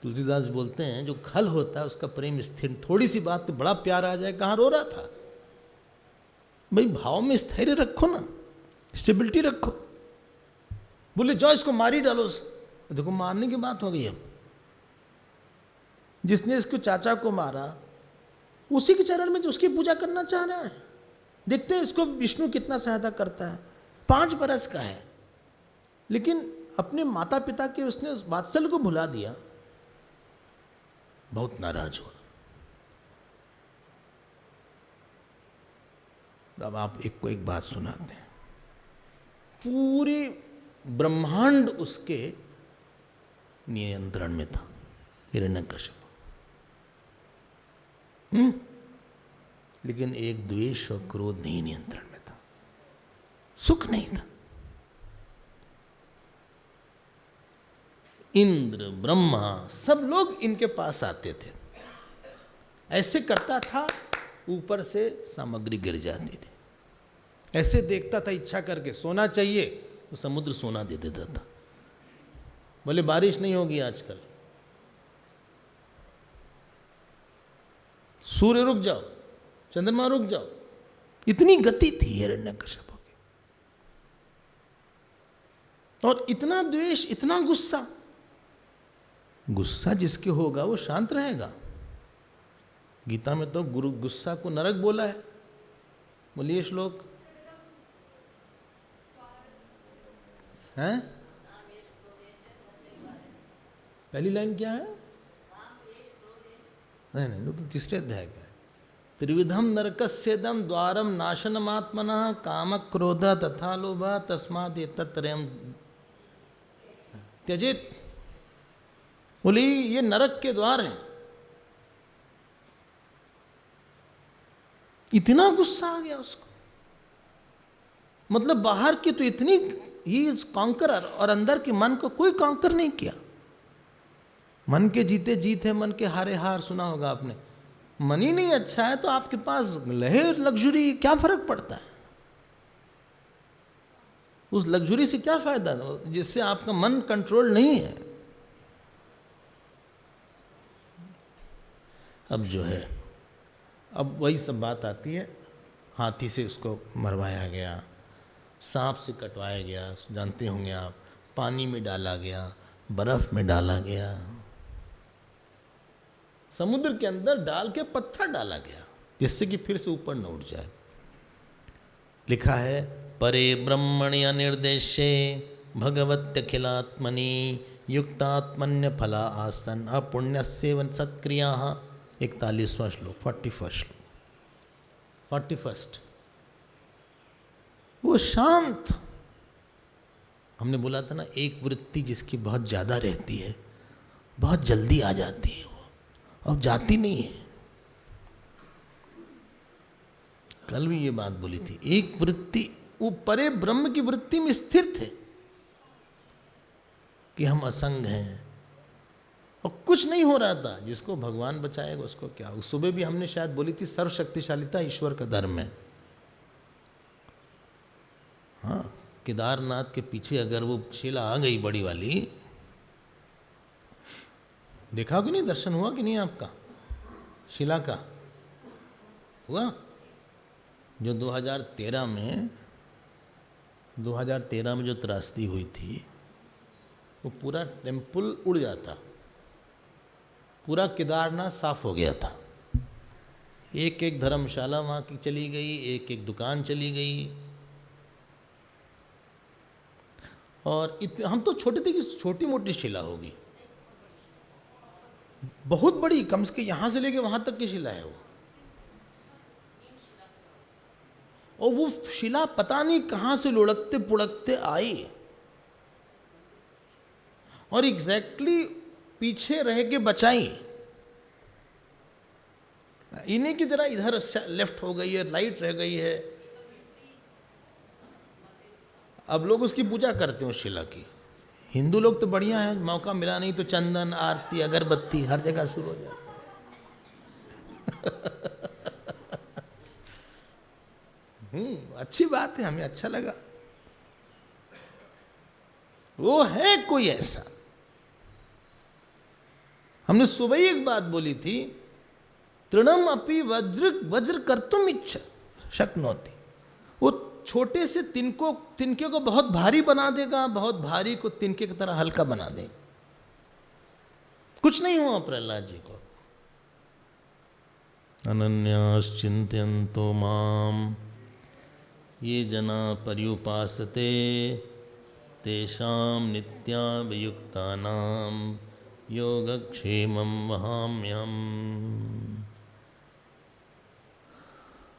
तुलसीदास बोलते हैं जो खल होता है उसका प्रेम स्थिर, थोड़ी सी बात पे बड़ा प्यार आ जाए, कहाँ रो रहा था भाई, भाव में स्थैर्य रखो ना, स्टेबिलिटी रखो। बोले जाओ इसको मार ही डालो, देखो मारने की बात हो गई। अब जिसने इसको चाचा को मारा उसी के चरण में जो उसकी पूजा करना चाह रहा है। देखते हैं इसको विष्णु कितना सहायता करता है। 5 बरस का है लेकिन अपने माता पिता के उसने वात्सल्य को भुला दिया, बहुत नाराज हुआ। अब आप एक को एक बात सुनाते हैं। पूरे ब्रह्मांड उसके नियंत्रण में था, हिरण्यकशिपु। लेकिन एक द्वेष और क्रोध नहीं नियंत्रण में था, सुख नहीं था। इंद्र ब्रह्मा सब लोग इनके पास आते थे, ऐसे करता था, ऊपर से सामग्री गिर जाती थी। ऐसे देखता था इच्छा करके सोना चाहिए तो समुद्र सोना दे देता था। बोले बारिश नहीं होगी आजकल, सूर्य रुक जाओ, चंद्रमा रुक जाओ। इतनी गति थी हिरण्यकशिपु की, और इतना द्वेष, इतना गुस्सा। गुस्सा जिसके होगा वो शांत रहेगा। गीता में तो गुरु गुस्सा को नरक बोला है। बोलिए श्लोक हैं? पहली लाइन क्या है? नहीं, तो तीसरे अध्याय का है। त्रिविधम नरकस्येदम द्वारम नाशनमात्मनः काम क्रोध तथा लोभ तस्मात् एतत्त्रयम् त्यजेत। बोली ये नरक के द्वार हैं। इतना गुस्सा आ गया उसको, मतलब बाहर की तो इतनी ही कॉन्करर, और अंदर के मन को कोई कॉन्कर नहीं किया। मन के जीते जीत है, मन के हारे हार, सुना होगा आपने। मन ही नहीं अच्छा है तो आपके पास लहर लग्जरी क्या फर्क पड़ता है? उस लग्जरी से क्या फायदा जिससे आपका मन कंट्रोल नहीं है। अब जो है, अब वही सब बात आती है। हाथी से उसको मरवाया गया, सांप से कटवाया गया, जानते होंगे आप। पानी में डाला गया, बर्फ में डाला गया, समुद्र के अंदर डाल के पत्थर डाला गया जिससे कि फिर से ऊपर न उठ जाए। लिखा है परे ब्रह्मणि अनिर्देशे भगवत्यखिलात्मनि युक्तात्मन्य फला आसन अपुण्यस्येव सत्क्रिया। 41वां श्लोक, 41st। वो शांत, हमने बोला था ना, एक वृत्ति जिसकी बहुत ज़्यादा रहती है बहुत जल्दी आ जाती है, वो अब जाती नहीं है। कल भी ये बात बोली थी। एक वृत्ति, वो परे ब्रह्म की वृत्ति में स्थिर थे कि हम असंग हैं और कुछ नहीं हो रहा था। जिसको भगवान बचाएगा उसको क्या। उस सुबह भी हमने शायद बोली थी, सर्वशक्तिशालिता ईश्वर का धर्म है। हाँ, केदारनाथ के पीछे अगर वो शिला आ गई बड़ी वाली, देखा कि नहीं, दर्शन हुआ कि नहीं आपका शिला का? हुआ? जो 2013 में जो त्रासदी हुई थी, वो पूरा टेम्पल उड़ जाता। पूरा केदारनाथ साफ हो गया था। एक एक धर्मशाला वहाँ की चली गई, एक एक दुकान चली गई। और हम तो छोटे थे कि छोटी मोटी शिला होगी, बहुत बड़ी, कम से कम यहाँ से लेके वहाँ तक की शिला है वो। और वो शिला पता नहीं कहाँ से लुढ़कते पुढ़कते आई और एग्जैक्टली पीछे रह के बचाई। इन्हीं की तरह इधर लेफ्ट हो गई है, लाइट रह गई है। अब लोग उसकी पूजा करते हैं उस शिला की। हिंदू लोग तो बढ़िया है, मौका मिला नहीं तो चंदन, आरती, अगरबत्ती हर जगह शुरू हो जाता है। अच्छी बात है, हमें अच्छा लगा। वो है कोई ऐसा। हमने सुबह ही एक बात बोली थी, तृणम अपि वज्र कर्तुम इच्छा शक्नोति। वो छोटे से तिनके को बहुत भारी बना देगा, बहुत भारी को तिनके की तरह हल्का बना देगा। कुछ नहीं हुआ प्रहलाद जी को। अनन्याश्चिन्तयन्तो माम ये जना पर्युपासते तेषां नित्याभियुक्तानां योगक्षेमं वहाम्यहम्।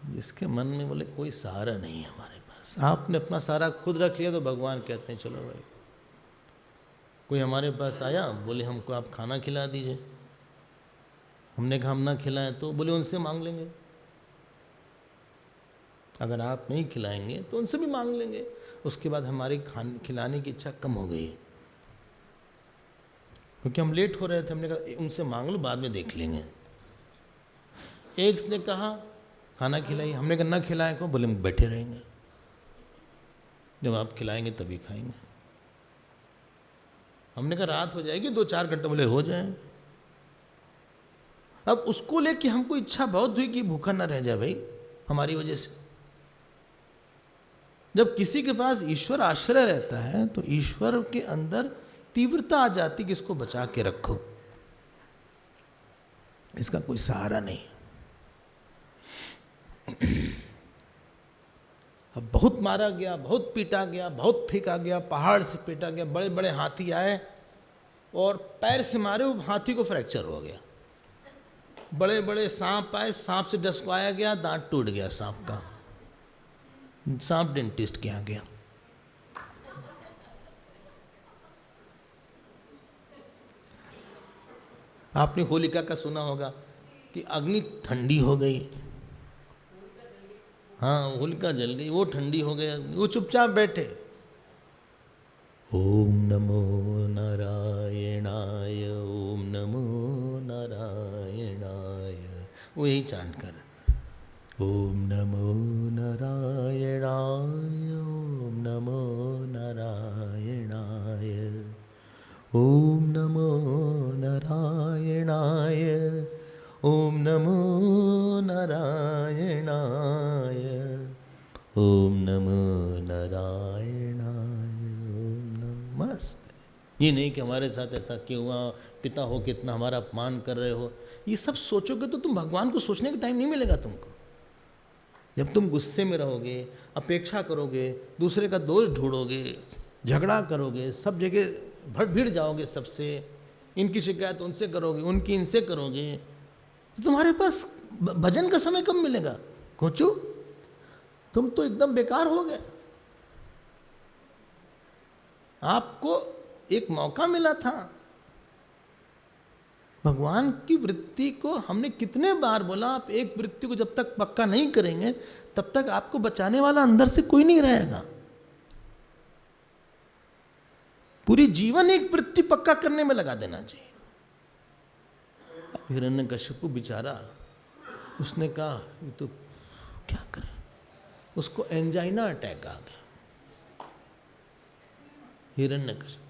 जिसके मन में बोले कोई सहारा नहीं है हमारे पास, आपने अपना सहारा खुद रख लिया, तो भगवान कहते हैं चलो भाई। कोई हमारे पास आया, बोले हमको आप खाना खिला दीजिए। हमने कहा हम ना खिलाएं, तो बोले उनसे मांग लेंगे। अगर आप नहीं खिलाएंगे तो उनसे भी मांग लेंगे। उसके बाद हमारी खिलाने की इच्छा कम हो गई, क्योंकि हम लेट हो रहे थे। हमने कहा उनसे मांग लो, बाद में देख लेंगे। एक ने कहा खाना खिलाइए, हमने कहा ना खिलाएं को, बोले हम बैठे रहेंगे, जब आप खिलाएंगे तभी खाएंगे। हमने कहा रात हो जाएगी, 2-4 घंटे, बोले हो जाए। अब उसको लेके हमको इच्छा बहुत हुई कि भूखा ना रह जाए भाई हमारी वजह से। जब किसी के पास ईश्वर आश्रय रहता है तो ईश्वर के अंदर तीव्रता आ जाती कि इसको बचा के रखो, इसका कोई सहारा नहीं। अब बहुत मारा गया, बहुत पीटा गया, बहुत फेंका गया, पहाड़ से पीटा गया, बड़े बड़े हाथी आए और पैर से मारे, वो हाथी को फ्रैक्चर हो गया। बड़े बड़े सांप आए, सांप से डसवाया गया, दांत टूट गया सांप का। सांप डेंटिस्ट के यहाँ गया। आपने होलिका का सुना होगा कि अग्नि ठंडी हो गई। हाँ, होलिका जल गई, वो ठंडी हो गया, वो चुपचाप बैठे। ओम नमो नारायणाय, ओम नमो नारायणाय, वो यही चांट कर। ओम नमो नारायणाय, ओम नमो नारायणाय, ओम नमो नारायणाय, ओम नमो नारायणाय, ओम नमो नारायणाय, ओम नमो। मस्त। ये नहीं कि हमारे साथ ऐसा क्यों हुआ, पिता हो के इतना हमारा अपमान कर रहे हो। ये सब सोचोगे तो तुम भगवान को सोचने का टाइम नहीं मिलेगा तुमको। जब तुम गुस्से में रहोगे, अपेक्षा करोगे, दूसरे का दोष ढूंढोगे, झगड़ा करोगे, सब जगह भिड़ जाओगे सबसे, इनकी शिकायत उनसे करोगे, उनकी इनसे करोगे, तो तुम्हारे पास भजन का समय कब मिलेगा? कोचू, तुम तो एकदम बेकार हो गए। आपको एक मौका मिला था। भगवान की वृत्ति को हमने कितने बार बोला, आप एक वृत्ति को जब तक पक्का नहीं करेंगे तब तक आपको बचाने वाला अंदर से कोई नहीं रहेगा। पूरी जीवन एक वृत्ति पक्का करने में लगा देना चाहिए। हिरण्यकशिपु बेचारा, उसने कहा ये तो क्या करे, उसको एंजाइना अटैक आ गया। हिरण्यकशिपु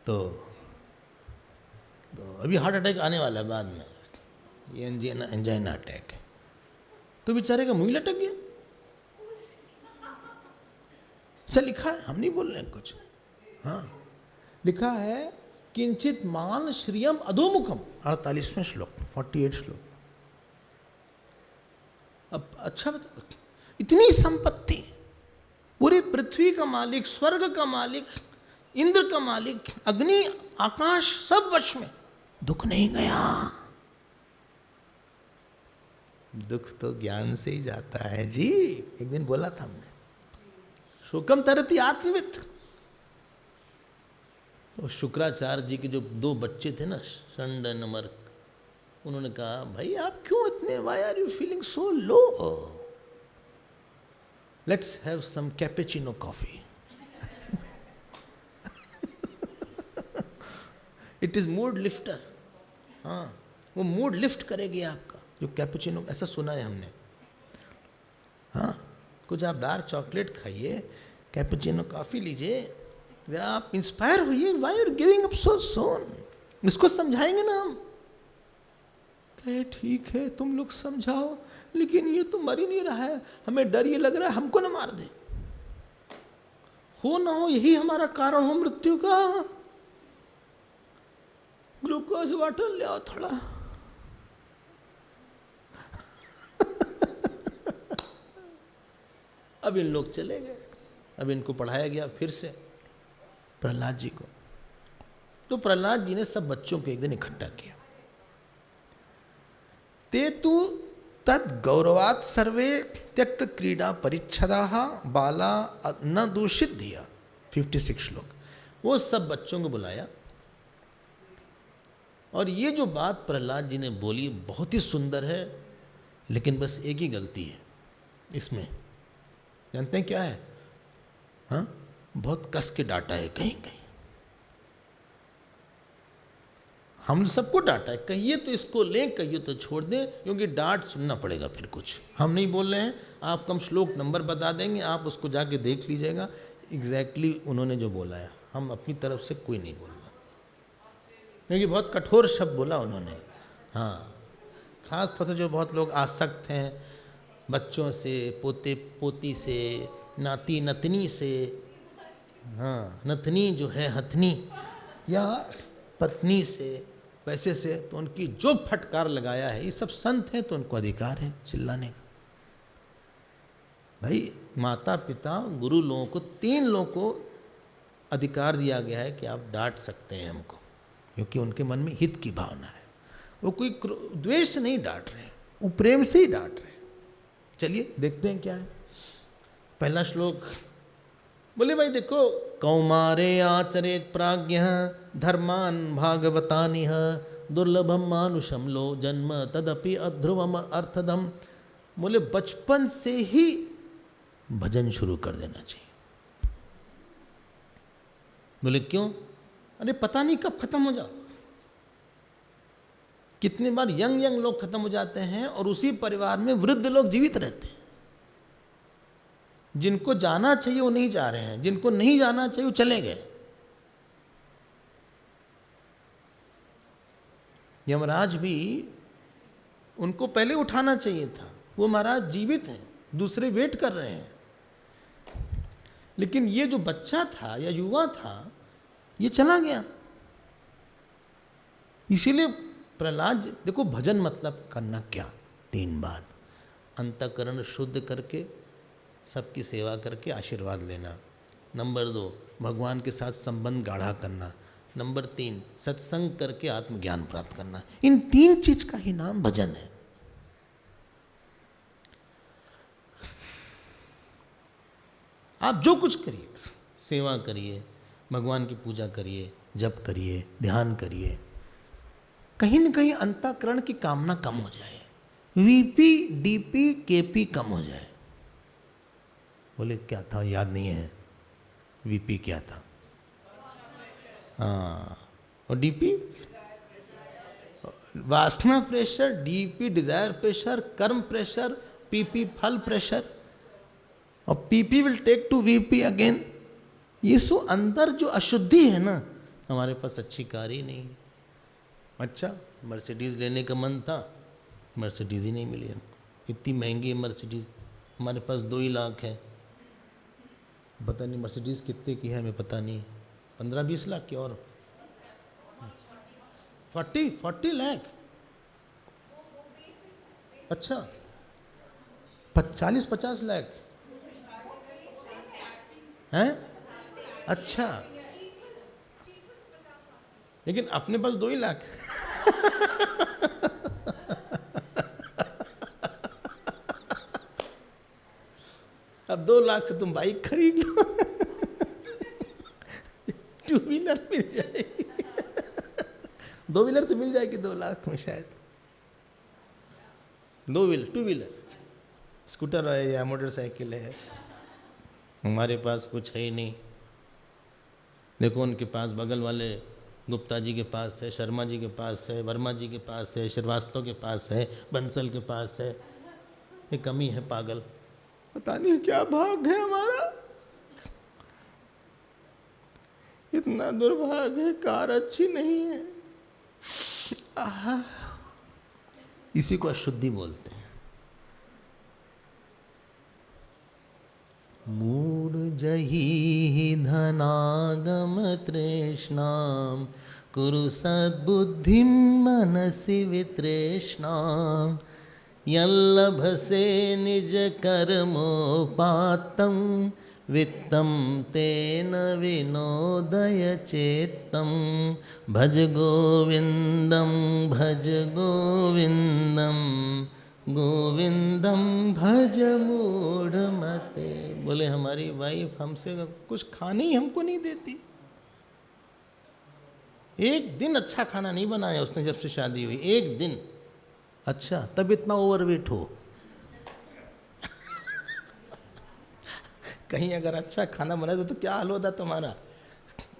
तो अभी हार्ट अटैक आने वाला है बाद में, ये एंजाइना अटैक है। तो बेचारे का मुंह लटक गया। अच्छा लिखा है, हम नहीं बोल रहे कुछ। हाँ लिखा है कि किंचित मान श्रियम अधोमुखम, 48वें श्लोक, 48 श्लोक। अब अच्छा बताओ, इतनी संपत्ति, पूरी पृथ्वी का मालिक, स्वर्ग का मालिक, इंद्र का मालिक, अग्नि आकाश सब वश में, दुख नहीं गया। दुख तो ज्ञान से ही जाता है जी, एक दिन बोला था हमने, शोकम तरति आत्मवित्। तो शुक्राचार्य जी के जो 2 बच्चे थे ना, षंड नमर्क, उन्होंने कहा भाई आप क्यों इतने, why are you feeling so low, let's have some cappuccino coffee, it is mood lifter. हाँ, वो मूड लिफ्ट करेगी आपका, जो कैपेचिनो, ऐसा सुना है हमने। हाँ, कुछ आप डार्क चॉकलेट खाइए, कैपेचिनो कॉफी लीजिए, जरा आप इंस्पायर होइए। Why are giving up so soon? इसको समझाएंगे ना हम। कहे ठीक है तुम लोग समझाओ, लेकिन ये तो मर ही नहीं रहा है, हमें डर ये लग रहा है हमको ना मार दे, हो ना हो यही हमारा कारण हो मृत्यु का। ग्लूकोज वाटर ले आओ थोड़ा। अब इन लोग चले गए, अब इनको पढ़ाया गया फिर से प्रहलाद जी को। तो प्रहलाद जी ने सब बच्चों को एक दिन इकट्ठा किया। ते तु तद गौरवात सर्वे त्यक्त क्रीडा परिच्छदा बाला न दूषित दिया, 56 श्लोक। वो सब बच्चों को बुलाया और ये जो बात प्रहलाद जी ने बोली बहुत ही सुंदर है, लेकिन बस एक ही गलती है इसमें, जानते हैं क्या है? हाँ, बहुत कस के डांटा है कहीं कहीं। हम सबको डांटा है, कहिए तो इसको लें, कहिए तो छोड़ दें, क्योंकि डांट सुनना पड़ेगा फिर कुछ। हम नहीं बोल रहे हैं, आपको हम श्लोक नंबर बता देंगे, आप उसको जाके देख लीजिएगा एग्जैक्टली उन्होंने जो बोला है। हम अपनी तरफ से कोई नहीं बोल रहा, क्योंकि बहुत कठोर शब्द बोला उन्होंने। हाँ, खास तौर से जो बहुत लोग आसक्त हैं बच्चों से, पोते पोती से, नाती नतनी से, हाँ नतनी जो है हथनी, या पत्नी से, वैसे से, तो उनकी जो फटकार लगाया है, ये सब संत हैं तो उनको अधिकार है चिल्लाने का। भाई माता पिता गुरु लोगों को, 3 लोगों को अधिकार दिया गया है कि आप डांट सकते हैं हमको, क्योंकि उनके मन में हित की भावना है। वो कोई द्वेष से नहीं डांट रहे, वो प्रेम से ही डांट रहे। चलिए देखते हैं क्या है। पहला श्लोक बोले भाई देखो, कौमारे आचरेत प्राज्ञ धर्मान भागवतानिह दुर्लभम मानुषम लो जन्म तदपि अध्रुवम अर्थदम। बोले बचपन से ही भजन शुरू कर देना चाहिए। बोले क्यों? अरे पता नहीं कब खत्म हो जाओ। कितनी बार यंग लोग खत्म हो जाते हैं और उसी परिवार में वृद्ध लोग जीवित रहते हैं। जिनको जाना चाहिए वो नहीं जा रहे हैं, जिनको नहीं जाना चाहिए वो चले गए। यमराज भी उनको पहले उठाना चाहिए था, वो महाराज जीवित हैं, दूसरे वेट कर रहे हैं। लेकिन ये जो बच्चा था या युवा था, ये चला गया। इसीलिए प्रहलाद, देखो भजन मतलब करना क्या? 3 बात, अंतःकरण शुद्ध करके, सबकी सेवा करके आशीर्वाद लेना। नंबर 2, भगवान के साथ संबंध गाढ़ा करना। नंबर 3, सत्संग करके आत्मज्ञान प्राप्त करना। इन 3 चीज का ही नाम भजन है। आप जो कुछ करिए, सेवा करिए, भगवान की पूजा करिए, जप करिए, ध्यान करिए, कहीं न कहीं अंतःकरण की कामना कम हो जाए, वीपी डीपी केपी कम हो जाए। बोले क्या था, याद नहीं है? वीपी क्या था? हाँ, और डीपी वासना pressure, DP desire pressure, karma pressure, PP फल प्रेशर, और PP will take to VP again. ये सो अंदर जो अशुद्धि है ना, हमारे पास अच्छी कार ही नहीं है। अच्छा, मर्सिडीज़ लेने का मन था, मर्सिडीज़ ही नहीं मिली हमको, इतनी महंगी है मर्सिडीज़। हमारे पास 2 ही लाख है, पता नहीं मर्सिडीज़ कितने की है, हमें पता नहीं, 15-20 लाख की। और 40 लाख? अच्छा, 40-50 लाख हैं? अच्छा, लेकिन अपने पास 2 ही लाख। अब 2 लाख से तुम बाइक खरीद लो, 2 व्हीलर मिल जाएगी। 2 व्हीलर तो मिल जाएगी 2 लाख में शायद। 2 व्हीलर स्कूटर है या मोटरसाइकिल है। हमारे पास कुछ है ही नहीं। देखो उनके पास, बगल वाले गुप्ता जी के पास है, शर्मा जी के पास है, वर्मा जी के पास है, श्रीवास्तव के पास है, बंसल के पास है। ये कमी है पागल, पता नहीं क्या भाग है हमारा, इतना दुर्भाग्य है। कार अच्छी नहीं है। इसी को अशुद्धि बोलते हैं। मूढ़ जहि धनागम तृष्णाम कुरु सद्बुद्धिं मनसि वितृष्णाम यल्लभसे निज कर्मोपात्तं वित्तं तेन विनोदय चेत्तं भज गोविंदं गोविंदम भज मूढ़मते। बोले हमारी वाइफ हमसे कुछ खाने ही हमको नहीं देती। एक दिन अच्छा खाना नहीं बनाया उसने जब से शादी हुई, एक दिन। अच्छा, तब इतना ओवरवेट हो। कहीं अगर अच्छा खाना बनाए तो क्या हाल होता तुम्हारा।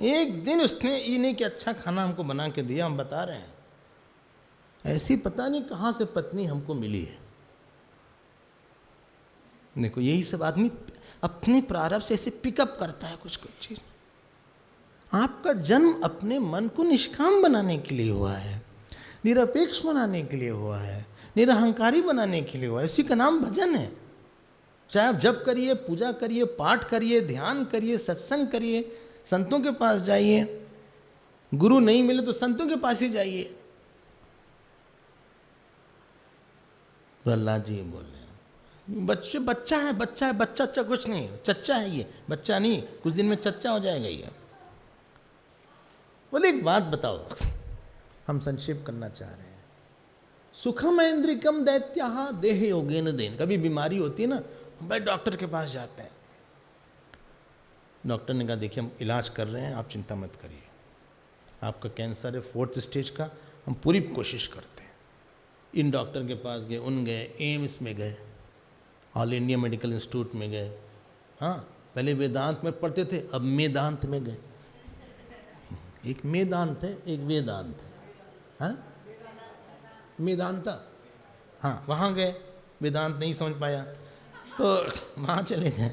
एक दिन उसने ये नहीं कि अच्छा खाना हमको बना के दिया। हम बता रहे हैं, ऐसी पता नहीं कहाँ से पत्नी हमको मिली है। देखो यही सब आदमी अपने प्रारब्ध से ऐसे पिकअप करता है कुछ कुछ चीज। आपका जन्म अपने मन को निष्काम बनाने के लिए हुआ है, निरपेक्ष बनाने के लिए हुआ है, निरहंकारी बनाने के लिए हुआ है। इसी का नाम भजन है। चाहे आप जप करिए, पूजा करिए, पाठ करिए, ध्यान करिए, सत्संग करिए, संतों के पास जाइए। गुरु नहीं मिले तो संतों के पास ही जाइए। प्रहलाद जी बोल रहे हैं, बच्चा है, बच्चा कुछ नहीं, चच्चा है ये, बच्चा नहीं, कुछ दिन में चच्चा हो जाएगा ये। बोले एक बात बताओ, हम संक्षेप करना चाह रहे हैं। सुखम ऐन्द्रिकम दैत्याः देह योगेन देन। कभी बीमारी होती है ना, भाई डॉक्टर के पास जाते हैं। डॉक्टर ने कहा देखिए हम इलाज कर रहे हैं, आप चिंता मत करिए, आपका कैंसर है 4th स्टेज का, हम पूरी कोशिश करते हैं। इन डॉक्टर के पास गए, उन गए, एम्स में गए, ऑल इंडिया मेडिकल इंस्टीट्यूट में गए। हाँ, पहले वेदांत में पढ़ते थे, अब मेदांत में गए। एक मेदांत है, एक वेदांत है। हाँ, मेदांता, हाँ वहाँ गए। वेदांत नहीं समझ पाया तो वहाँ चले गए।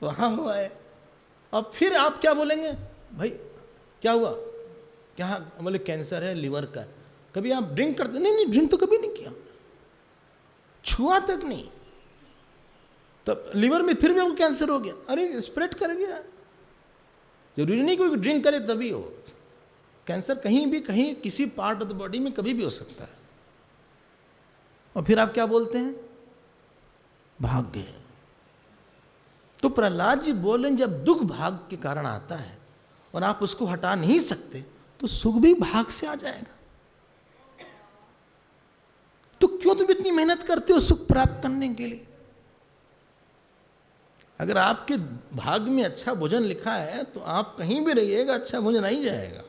वहाँ हुआ है। अब फिर आप क्या बोलेंगे, भाई क्या हुआ, क्या बोले कैंसर है, लिवर का। कभी आप ड्रिंक करते? नहीं, ड्रिंक तो कभी नहीं किया, छुआ तक नहीं। तब लिवर में फिर भी आपको कैंसर हो गया, अरे स्प्रेड कर गया। जरूरी नहीं कोई ड्रिंक करे तभी हो। कैंसर कहीं भी, कहीं किसी पार्ट ऑफ द बॉडी में कभी भी हो सकता है। और फिर आप क्या बोलते हैं, भाग गए। तो प्रहलाद जी बोलें जब दुख भाग के कारण आता है और आप उसको हटा नहीं सकते तो सुख भी भाग से आ जाएगा। तो क्यों तुम इतनी मेहनत करते हो सुख प्राप्त करने के लिए? अगर आपके भाग में अच्छा भोजन लिखा है तो आप कहीं भी रहिएगा अच्छा भोजन आ ही जाएगा।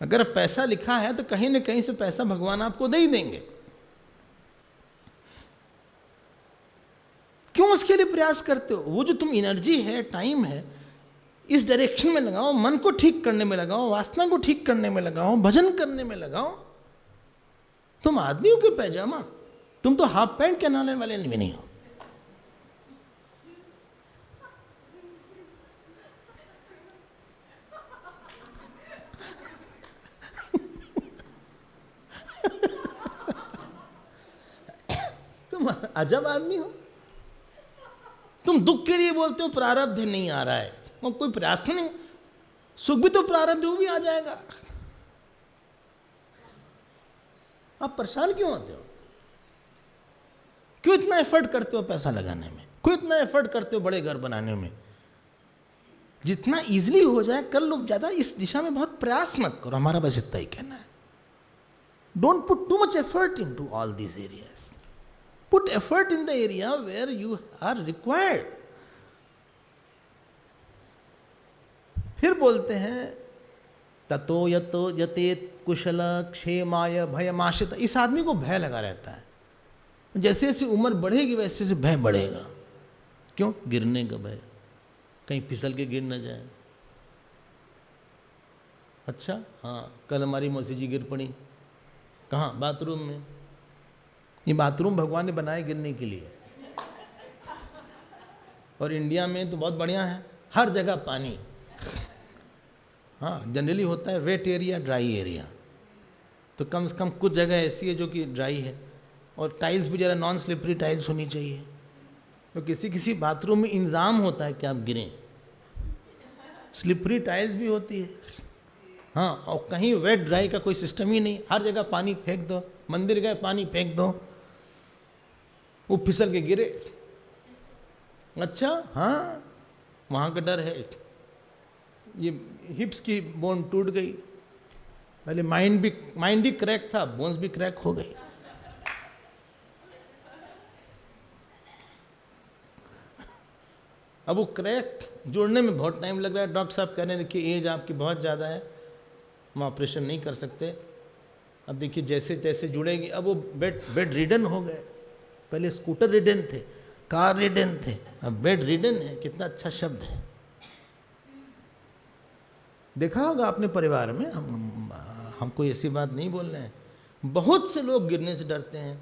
अगर पैसा लिखा है तो कहीं न कहीं से पैसा भगवान आपको दे ही देंगे। क्यों उसके लिए प्रयास करते हो? वो जो तुम एनर्जी है, टाइम है, इस डायरेक्शन में लगाओ, मन को ठीक करने में लगाओ, वासना को ठीक करने में लगाओ, भजन करने में लगाओ। तुम आदमियों के पैजामा, तुम तो हाफ पैंट के नाले वाले भी नहीं हो। तुम अजब आदमी हो। तुम दुख के लिए बोलते हो प्रारब्ध नहीं आ रहा है, और कोई प्रयास नहीं, सुख भी तो प्रारब्ध वो भी आ जाएगा। आप परेशान क्यों होते हो? क्यों इतना एफर्ट करते हो पैसा लगाने में? क्यों इतना एफर्ट करते हो बड़े घर बनाने में? जितना इजीली हो जाए कर लो, ज्यादा इस दिशा में बहुत प्रयास मत करो, हमारा बस इतना ही कहना है। Don't put too much effort into all these areas, put effort in the area where you are required. फिर बोलते हैं ततो यतो यतेत कुशल क्षेमाय भयमाशित। इस आदमी को भय लगा रहता है, जैसे जैसे उम्र बढ़ेगी वैसे वैसे भय बढ़ेगा। क्यों? गिरने का भय, कहीं फिसल के गिर न जाए। अच्छा हाँ, कल हमारी मौसी जी गिर पड़ी। कहाँ? बाथरूम में। ये बाथरूम भगवान ने बनाए गिरने के लिए, और इंडिया में तो बहुत बढ़िया है, हर जगह पानी। हाँ, जनरली होता है वेट एरिया, ड्राई एरिया, तो कम से कम कुछ जगह ऐसी है जो कि ड्राई है, और टाइल्स भी ज़रा नॉन स्लिपरी टाइल्स होनी चाहिए। तो किसी किसी बाथरूम में इंतज़ाम होता है कि आप गिरें, स्लिपरी टाइल्स भी होती है। हाँ, और कहीं वेट ड्राई का कोई सिस्टम ही नहीं, हर जगह पानी फेंक दो, मंदिर गए पानी फेंक दो, वो फिसल के गिरे। अच्छा हाँ, वहाँ का डर है। ये हिप्स की बोन टूट गई, पहले माइंड भी क्रैक था, बोन्स भी क्रैक हो गई। अब वो क्रैक जोड़ने में बहुत टाइम लग रहा है। डॉक्टर साहब कह रहे हैं देखिए एज आपकी बहुत ज़्यादा है, हम ऑपरेशन नहीं कर सकते। अब देखिए जैसे तैसे जुड़ेगी। अब वो बेड रिडन हो गए। पहले स्कूटर रिडन थे, कार रिडन थे, अब बेड रिडन है। कितना अच्छा शब्द है। देखा होगा आपने परिवार में, हम कोई ऐसी बात नहीं बोल रहे हैं, बहुत से लोग गिरने से डरते हैं,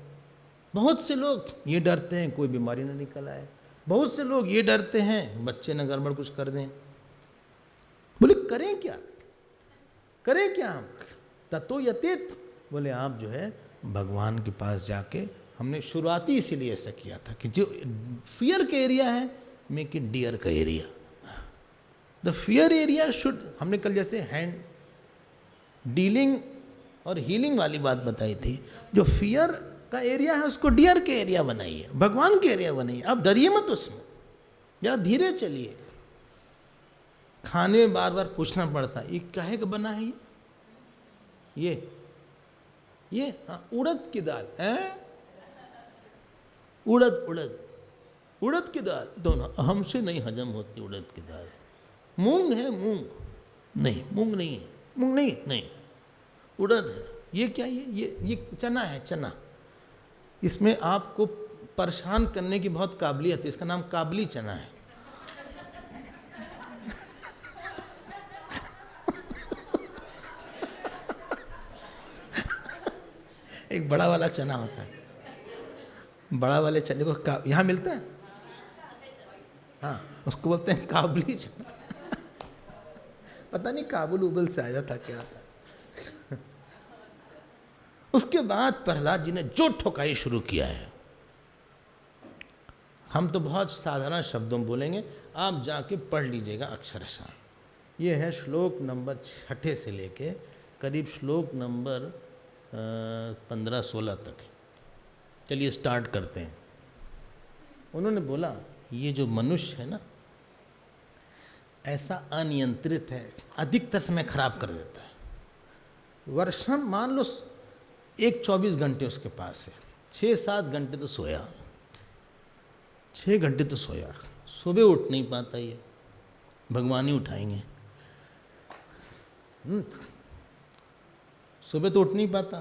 बहुत से लोग ये डरते हैं कोई बीमारी ना निकल आए, बहुत से लोग ये डरते हैं बच्चे न गड़बड़ कुछ कर दें। बोले करें क्या, करें क्या हम? ततो यतेत, बोले आप जो है भगवान के पास जाके, हमने शुरुआती इसीलिए ऐसा किया था कि जो फियर का एरिया है मेक इट डियर का area. The fear area should, हमने कल जैसे हैंड डीलिंग और हीलिंग वाली बात बताई थी, जो फियर का एरिया है उसको डियर के एरिया बनाइए, भगवान के एरिया बनाइए। अब डरिए मत उसमें, जरा धीरे चलिए। खाने में बार बार पूछना पड़ता है ये काहे का बना है, ये हाँ, उड़द की दाल है, उड़द की दाल दोनों हमसे नहीं हजम होती। उड़द की दाल, मूंग है, मूंग नहीं, उड़द है। ये क्या, ये चना है, चना। इसमें आपको परेशान करने की बहुत काबिलियत है, इसका नाम काबली चना है। एक बड़ा वाला चना होता है, बड़ा वाले चने को यहाँ मिलता है, हाँ, उसको बोलते हैं काबली चना। पता नहीं काबुल उबल से आया था क्या था। उसके बाद प्रहलाद जी ने जो ठोकाई शुरू किया है, हम तो बहुत साधारण शब्दों में बोलेंगे, आप जाके पढ़ लीजिएगा अक्षरशः। ये है श्लोक नंबर 6 से लेके करीब श्लोक नंबर 15-16 तक है। चलिए स्टार्ट करते हैं। उन्होंने बोला ये जो मनुष्य है ना, ऐसा अनियंत्रित है, अधिकतर समय खराब कर देता है। वर्षम मान लो एक 24 घंटे उसके पास है, 6-7 घंटे तो सोया, 6 घंटे तो सोया, सुबह उठ नहीं पाता, ये भगवान ही उठाएंगे। सुबह तो उठ नहीं पाता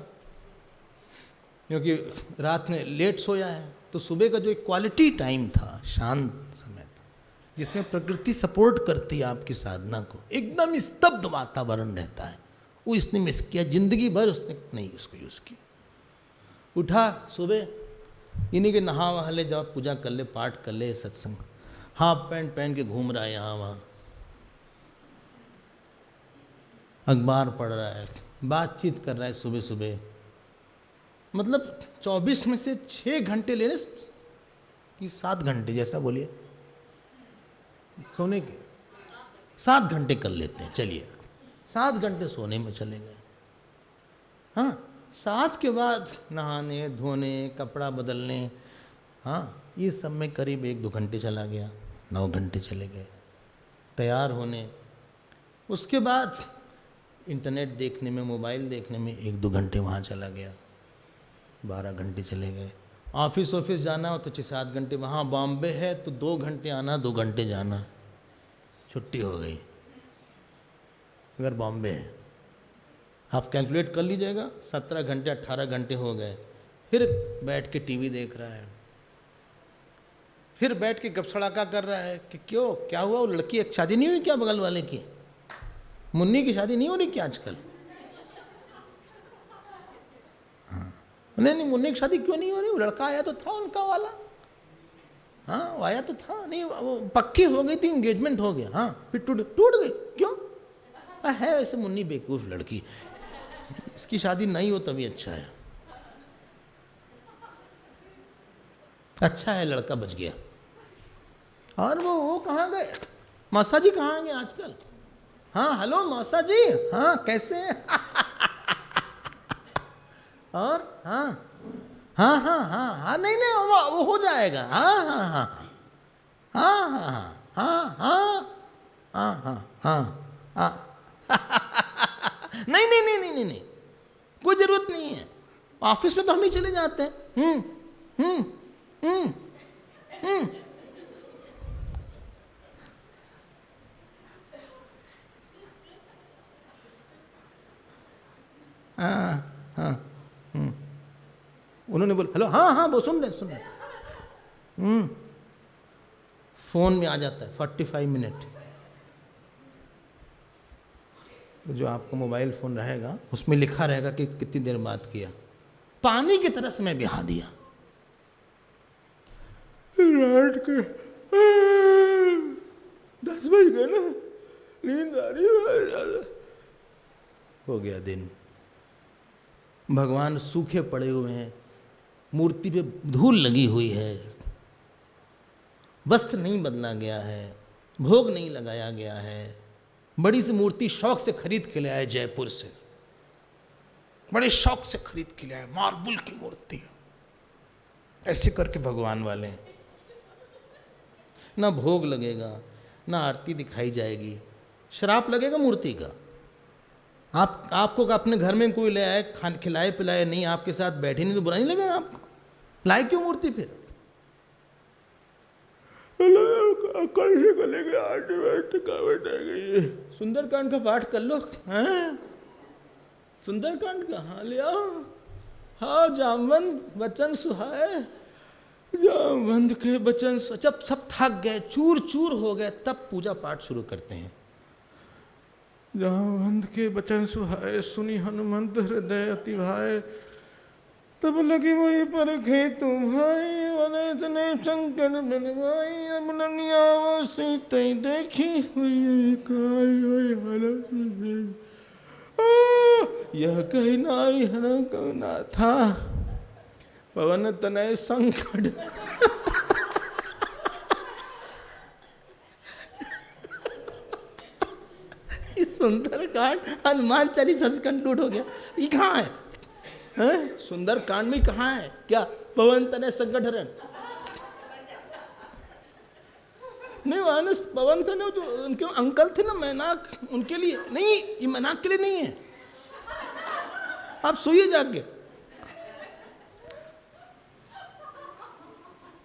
क्योंकि रात में लेट सोया है। तो सुबह का जो एक क्वालिटी टाइम था, शांत समय था, जिसमें प्रकृति सपोर्ट करती है आपकी साधना को, एकदम स्तब्ध वातावरण रहता है, वो इसने मिस किया। जिंदगी भर उसने नहीं उसको यूज़ किया। उठा सुबह, इन्हीं के नहा वहा ले, जाओ पूजा कर ले, पाठ कर ले, सत्संग, हाफ पैंट पहन के घूम रहा है यहाँ वहाँ, अखबार पढ़ रहा है, बातचीत कर रहा है सुबह सुबह। मतलब 24 में से 6 घंटे लेने कि 7 घंटे जैसा बोलिए, सोने के 7 घंटे कर लेते हैं, चलिए 7 घंटे सोने में चले गए। हाँ, 7 के बाद नहाने धोने कपड़ा बदलने, हाँ ये सब में करीब 1-2 घंटे चला गया, 9 घंटे चले गए तैयार होने। उसके बाद इंटरनेट देखने में, मोबाइल देखने में 1-2 घंटे वहाँ चला गया, 12 घंटे चले गए। ऑफिस जाना हो तो 6-7 घंटे, वहाँ बॉम्बे है तो 2 घंटे आना 2 घंटे जाना, छुट्टी हो गई। अगर बॉम्बे है आप कैलकुलेट कर लीजिएगा, 17 घंटे 18 घंटे हो गए। फिर बैठ के टीवी देख रहा है, फिर बैठ के गपसड़ाका कर रहा है कि क्यों क्या हुआ, वो लड़की एक शादी नहीं हुई क्या बगल वाले की, मुन्नी की शादी नहीं हो रही क्या आजकल? हाँ नहीं मुन्नी की शादी क्यों नहीं हो रही, वो लड़का आया तो था उनका वाला, हाँ वो आया तो था, नहीं वो पक्की हो गई थी, इंगेजमेंट हो गया, हाँ फिर टूट गई क्यों? है वैसे मुन्नी बेवकूफ लड़की, इसकी शादी नहीं हो तभी अच्छा है, अच्छा है लड़का बच गया। और वो कहाँ गए, मौसा जी कहाँ गए आजकल? हाँ हेलो मौसा जी, हाँ कैसे हैं? और हाँ हाँ हाँ हाँ हाँ नहीं वो हो जाएगा, हाँ हाँ हाँ हाँ हाँ हाँ हाँ हाँ हाँ हाँ हाँ नहीं नहीं नहीं नहीं नहीं कोई जरूरत नहीं है, ऑफिस में तो हम ही चले जाते हैं। हम्म हम्म हम्म हाँ हाँ उन्होंने बोला हेलो, हाँ हाँ वो सुन रहे फोन में आ जाता है 45 मिनट। जो आपका मोबाइल फ़ोन रहेगा उसमें लिखा रहेगा कि कितनी देर बात किया, पानी की तरह समय बिहा दिया। रात के 10 बज गए ना, नींद आ रही है, हो गया दिन। भगवान सूखे पड़े हुए हैं, मूर्ति पे धूल लगी हुई है, वस्त्र नहीं बदला गया है, भोग नहीं लगाया गया है। बड़ी सी मूर्ति शौक से खरीद के ले आए जयपुर से, बड़े शौक से खरीद के ले आए, मार्बल की मूर्ति। ऐसे करके भगवान वाले, ना भोग लगेगा ना आरती दिखाई जाएगी, श्राप लगेगा मूर्ति का। आपको अपने घर में कोई ले आए, खान खिलाए पिलाए नहीं, आपके साथ बैठे नहीं तो बुरा नहीं लगेगा आपको? लाए क्यों मूर्ति फिर? कल से करेंगे, सुंदरकांड का पाठ कर लो। हैं सुंदरकांड का, हाँ ले आओ। हाँ जामवंत वचन सुहाए, जामवंत के वचन, जब सब थक गए चूर चूर हो गए तब पूजा पाठ शुरू करते हैं। जामवंत के वचन सुहाए, सुनी हनुमंत हृदय अति भाए, तब लगी वही पर खे तुम्हारी, वने तने शंकर बनवाई, अब नंगिया वो सीते देखी हुई यह कहनाई हर कहना था, पवन तनय संकट। सुंदरकांड हनुमान चालीसा से कंक्लूड हो गया। ये कहाँ है? सुंदरकांड में कहाँ है क्या? पवन तनय संकट हरण नहीं, मानस पवन तनय जो उनके अंकल थे ना मैनाक, उनके लिए नहीं, ये मैनाक के लिए नहीं है। आप सोइए जाके।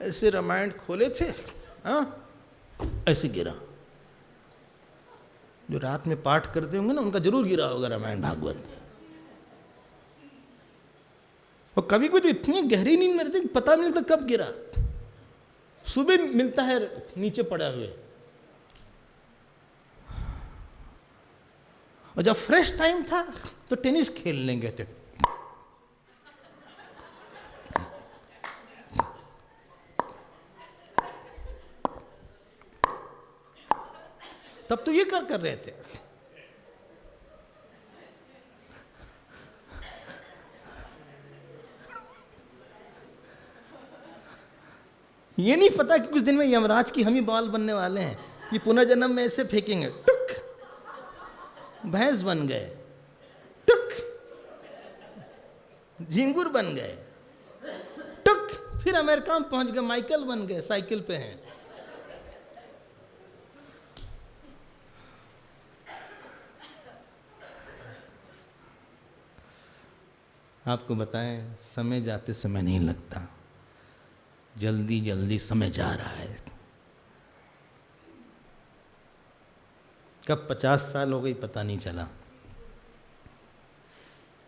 ऐसे रामायण खोले थे, हाँ ऐसे गिरा। जो रात में पाठ करते होंगे ना उनका जरूर गिरा होगा रामायण भागवत। और कभी कोई तो इतनी गहरी नींद में रहती पता नहीं लगता कब गिरा, सुबह मिलता है नीचे पड़ा हुए। और जब फ्रेश टाइम था तो टेनिस खेलने गए थे। तब तो ये कर रहे थे। ये नहीं पता कि कुछ दिन में यमराज की हम ही बाल बनने वाले हैं। ये पुनर्जन्म में ऐसे फेंकेंगे, टुक, भैंस बन गए, टुक, झिंगुर बन गए, टुक, फिर अमेरिका में पहुंच गए, माइकल बन गए, साइकिल पे हैं। आपको बताएं, समय जाते समय नहीं लगता, जल्दी जल्दी समय जा रहा है। कब 50 साल हो गई पता नहीं चला,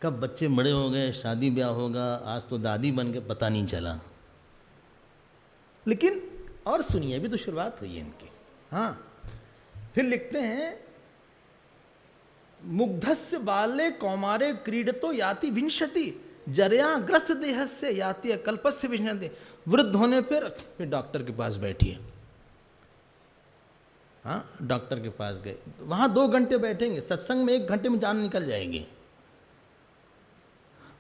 कब बच्चे बड़े हो गए, शादी ब्याह होगा, आज तो दादी बन गए, पता नहीं चला। लेकिन और सुनिए, अभी तो शुरुआत हुई है इनकी। हाँ, फिर लिखते हैं, मुग्धस्य बाले कौमारे क्रीडतो याति विंशति जरया ग्रस्त देहस्य याति अकल्पस्य विंशति। वृद्ध होने फिर डॉक्टर के पास बैठिए। हाँ, डॉक्टर के पास गए, वहाँ 2 घंटे बैठेंगे, सत्संग में 1 घंटे में जान निकल जाएगी।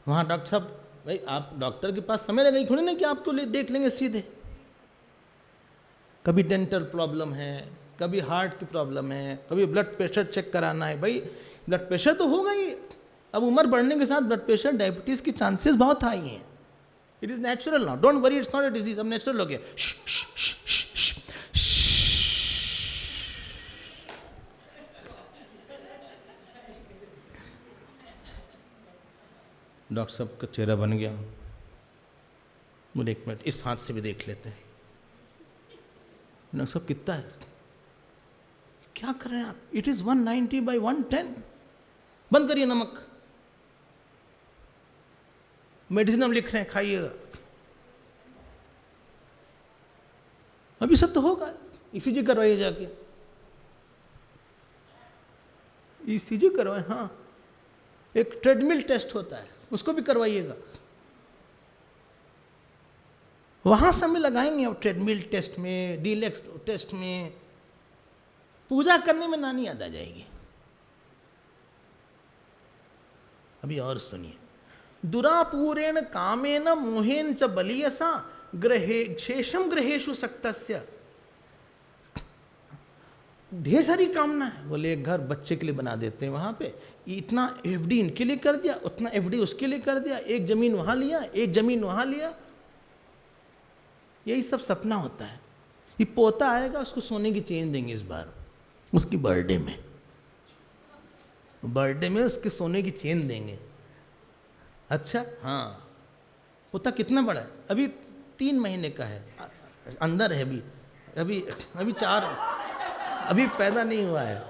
वहाँ डॉक्टर साहब, भाई आप डॉक्टर के पास समय लगेगी थोड़ी ना कि आपको देख लेंगे सीधे। कभी डेंटल प्रॉब्लम है, कभी हार्ट की प्रॉब्लम है, कभी ब्लड प्रेशर चेक कराना है। भाई ब्लड प्रेशर तो होगा ही, अब उम्र बढ़ने के साथ ब्लड प्रेशर, डायबिटीज़ की चांसेस बहुत हाई हैं। It is natural now, don't worry, it's not a disease, अब नेचुरल हो गया। डॉक्टर साहब का चेहरा बन गया, बोले 1 मिनट इस हाथ से भी देख लेते हैं। डॉक्टर साहब कितना है? क्या कर रहे हैं आप? It is 190/110। बंद करिए नमक, मेडिसिन हम लिख रहे हैं, खाइएगा। अभी सब तो होगा, ईसीजी करवाइए जाके, ईसीजी करवाए। हाँ, एक ट्रेडमिल टेस्ट होता है, उसको भी करवाइएगा। वहां समय लगाएंगे और ट्रेडमिल टेस्ट में, डीलेक्स टेस्ट में, पूजा करने में नानी याद आ जाएगी। अभी और सुनिए, दुरापूरेण कामेन मोहेन च बलियसा ग्रहे शेषम ग्रहेशु सक्तस्य। ढेर सारी कामना है, बोले एक घर बच्चे के लिए बना देते हैं, वहां पे इतना एफडी इनके लिए कर दिया, उतना एफडी उसके लिए कर दिया, एक जमीन वहां लिया, एक जमीन वहां लिया। यही सब सपना होता है। ये पोता आएगा, उसको सोने की चेन देंगे इस बार, उसकी बर्थडे में उसके सोने की चेन देंगे। अच्छा, हाँ, पोता कितना बड़ा है? अभी 3 महीने का है, अंदर है, अभी 4, अभी पैदा नहीं हुआ है।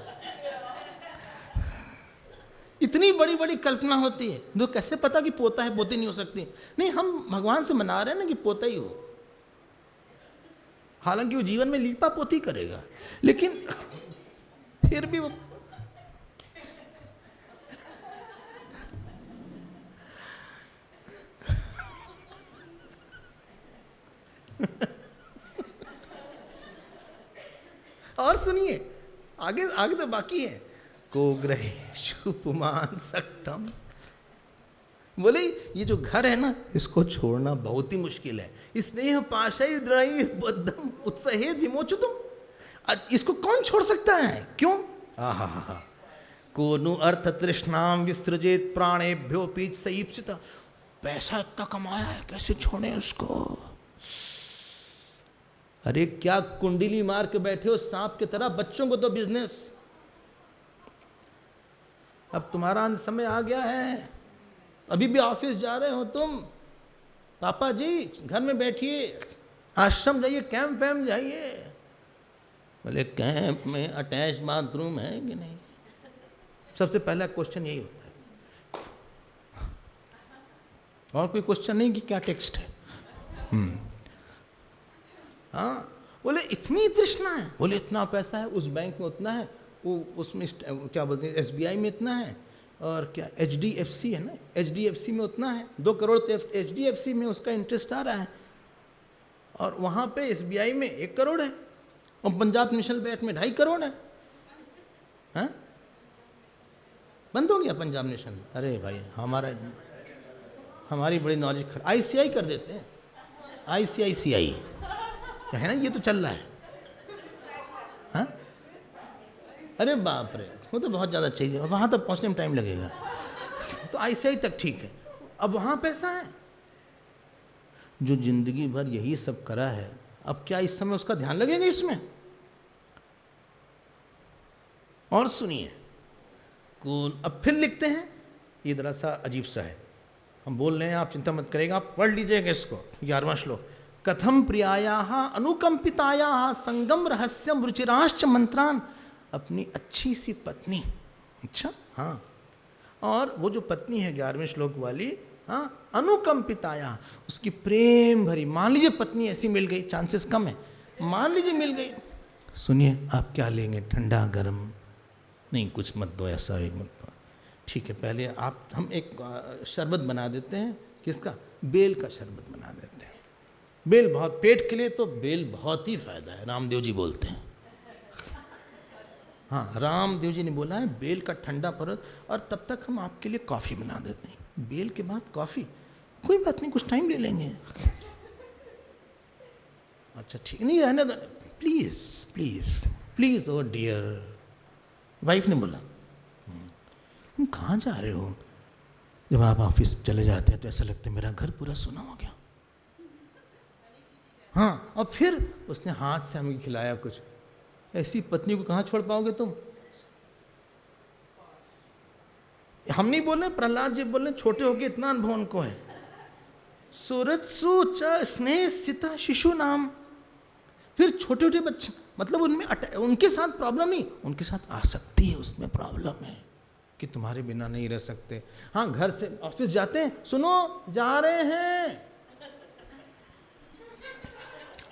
इतनी बड़ी बड़ी कल्पना होती है, तो कैसे पता कि पोता है, पोती नहीं हो सकती? नहीं, हम भगवान से मना रहे हैं ना कि पोता ही हो, हालांकि वो जीवन में लीपा पोती करेगा, लेकिन फिर भी वो और सुनिए, आगे तो बाकी है। को ग्रहेषु पुमान सक्तम, बोले ये जो घर है ना, इसको छोड़ना बहुत ही मुश्किल है। स्नेह पाशै द्रयी बद्धम उत्सहेद विमोचितुम। इसको कौन छोड़ सकता है? क्यों? आहा, कोनु अर्थ तृष्णाम विसृजेत प्राणेभ्यो पीच सईप्सित। पैसा इतना कमाया है, कैसे छोड़े उसको? अरे क्या कुंडली मार के बैठे हो सांप की तरह, बच्चों को तो बिजनेस। अब तुम्हारा अंत समय आ गया है, अभी भी ऑफिस जा रहे हो तुम, पापा जी घर में बैठिए, आश्रम जाइए, कैंप वैम्प जाइए। बोले कैंप में अटैच बाथरूम है कि नहीं? सबसे पहला क्वेश्चन यही होता है, और कोई क्वेश्चन नहीं कि क्या टेक्स्ट है। हाँ, बोले इतनी तृष्णा है, बोले इतना पैसा है, उस बैंक में उतना है, वो उसमें क्या बोलते हैं SBI में इतना है, और क्या HDFC है ना, HDFC में उतना है, 2 करोड़ तो HDFC में उसका इंटरेस्ट आ रहा है, और वहाँ पे SBI में 1 करोड़ है, और पंजाब नेशनल बैंक में 2.5 करोड़ है। हाँ, बंद हो गया पंजाब नेशनल। अरे भाई, हमारी बड़ी नॉलेज ICI कर देते हैं, ICICI है ना, ये तो चल रहा है। हाँ, अरे बाप रे, वो तो बहुत ज़्यादा चाहिए, वहाँ तक पहुँचने में टाइम लगेगा। तो ऐसे ही तक ठीक है, अब वहाँ पैसा है। जो जिंदगी भर यही सब करा है, अब क्या इस समय उसका ध्यान लगेगा इसमें? और सुनिए, कौन अब फिर लिखते हैं, ये जरा सा अजीब सा है, हम बोल रहे हैं, आप चिंता मत करेगा, आप पढ़ लीजिएगा इसको। 11वां श्लोक, कथम प्रियायाः अनुकंपितायाः संगम रहस्यम रुचिराश्च मंत्रान। अपनी अच्छी सी पत्नी, अच्छा हाँ, और वो जो पत्नी है 11वें श्लोक वाली, हाँ, अनुकंपिताया, उसकी प्रेम भरी, मान लीजिए पत्नी ऐसी मिल गई, चांसेस कम है, मान लीजिए मिल गई, सुनिए आप क्या लेंगे, ठंडा गरम? नहीं, कुछ मत दो, ऐसा ही मत दो। ठीक है, पहले हम एक शरबत बना देते हैं, किसका? बेल का शरबत बना देते हैं। बेल बहुत, पेट के लिए तो बेल बहुत ही फायदा है, रामदेव जी बोलते हैं। हाँ, रामदेव जी ने बोला है बेल का ठंडा परत, और तब तक हम आपके लिए कॉफ़ी बना देते हैं। बेल के बाद कॉफ़ी, कोई बात नहीं, कुछ टाइम ले लेंगे। अच्छा ठीक, नहीं रहने दो, please please please. Oh dear, wife ने बोला, तुम कहाँ जा रहे हो? जब आप ऑफिस चले जाते हैं तो ऐसा लगता है मेरा घर पूरा सुना हो गया। हाँ, और फिर उसने हाथ से हमें खिलाया कुछ। ऐसी पत्नी को कहाँ छोड़ पाओगे तुम? हम नहीं बोल रहे, प्रहलाद जी बोल रहे, छोटे होके इतना अनुभव उनको है। सूरत्सु च स्नेह सिता शिशु नाम। फिर छोटे छोटे बच्चे, मतलब उनमें उनके साथ प्रॉब्लम नहीं, उनके साथ आसक्ति है, उसमें प्रॉब्लम है कि तुम्हारे बिना नहीं रह सकते। हाँ, घर से ऑफिस जाते हैं, सुनो जा रहे हैं,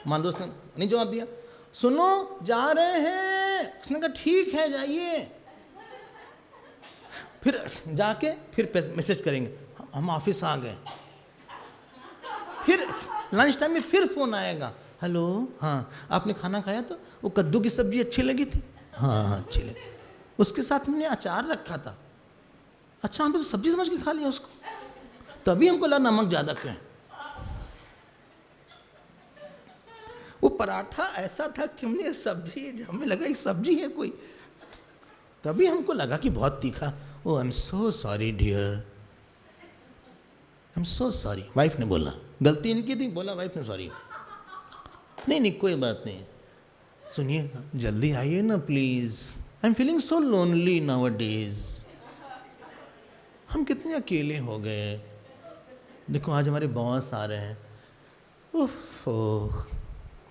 मान लो उसने नहीं जवाब दिया, सुनो जा रहे हैं, उसने कहा ठीक है जाइए, फिर जाके फिर मैसेज करेंगे हम ऑफिस आ गए, फिर लंच टाइम में फिर फोन आएगा, हेलो हाँ आपने खाना खाया? तो वो कद्दू की सब्जी अच्छी लगी थी? हाँ हाँ अच्छी लगी, उसके साथ हमने अचार रखा था। अच्छा, हमने तो सब्जी समझ के खा लिया उसको, तभी हमको लगा नमक ज़्यादा क्यों। वो पराठा ऐसा था कि हमने सब्जी, हमें लगा ये सब्जी है कोई, तभी हमको लगा कि बहुत तीखा। Oh I am so sorry dear, I am so sorry. Wife ने बोला, गलती इनकी थी, बोला वाइफ ने सॉरी। नहीं नहीं कोई बात नहीं, सुनिए जल्दी आइए ना please, I am feeling so lonely now days. हम कितने अकेले हो गए, देखो आज हमारे बॉस आ रहे हैं, उफ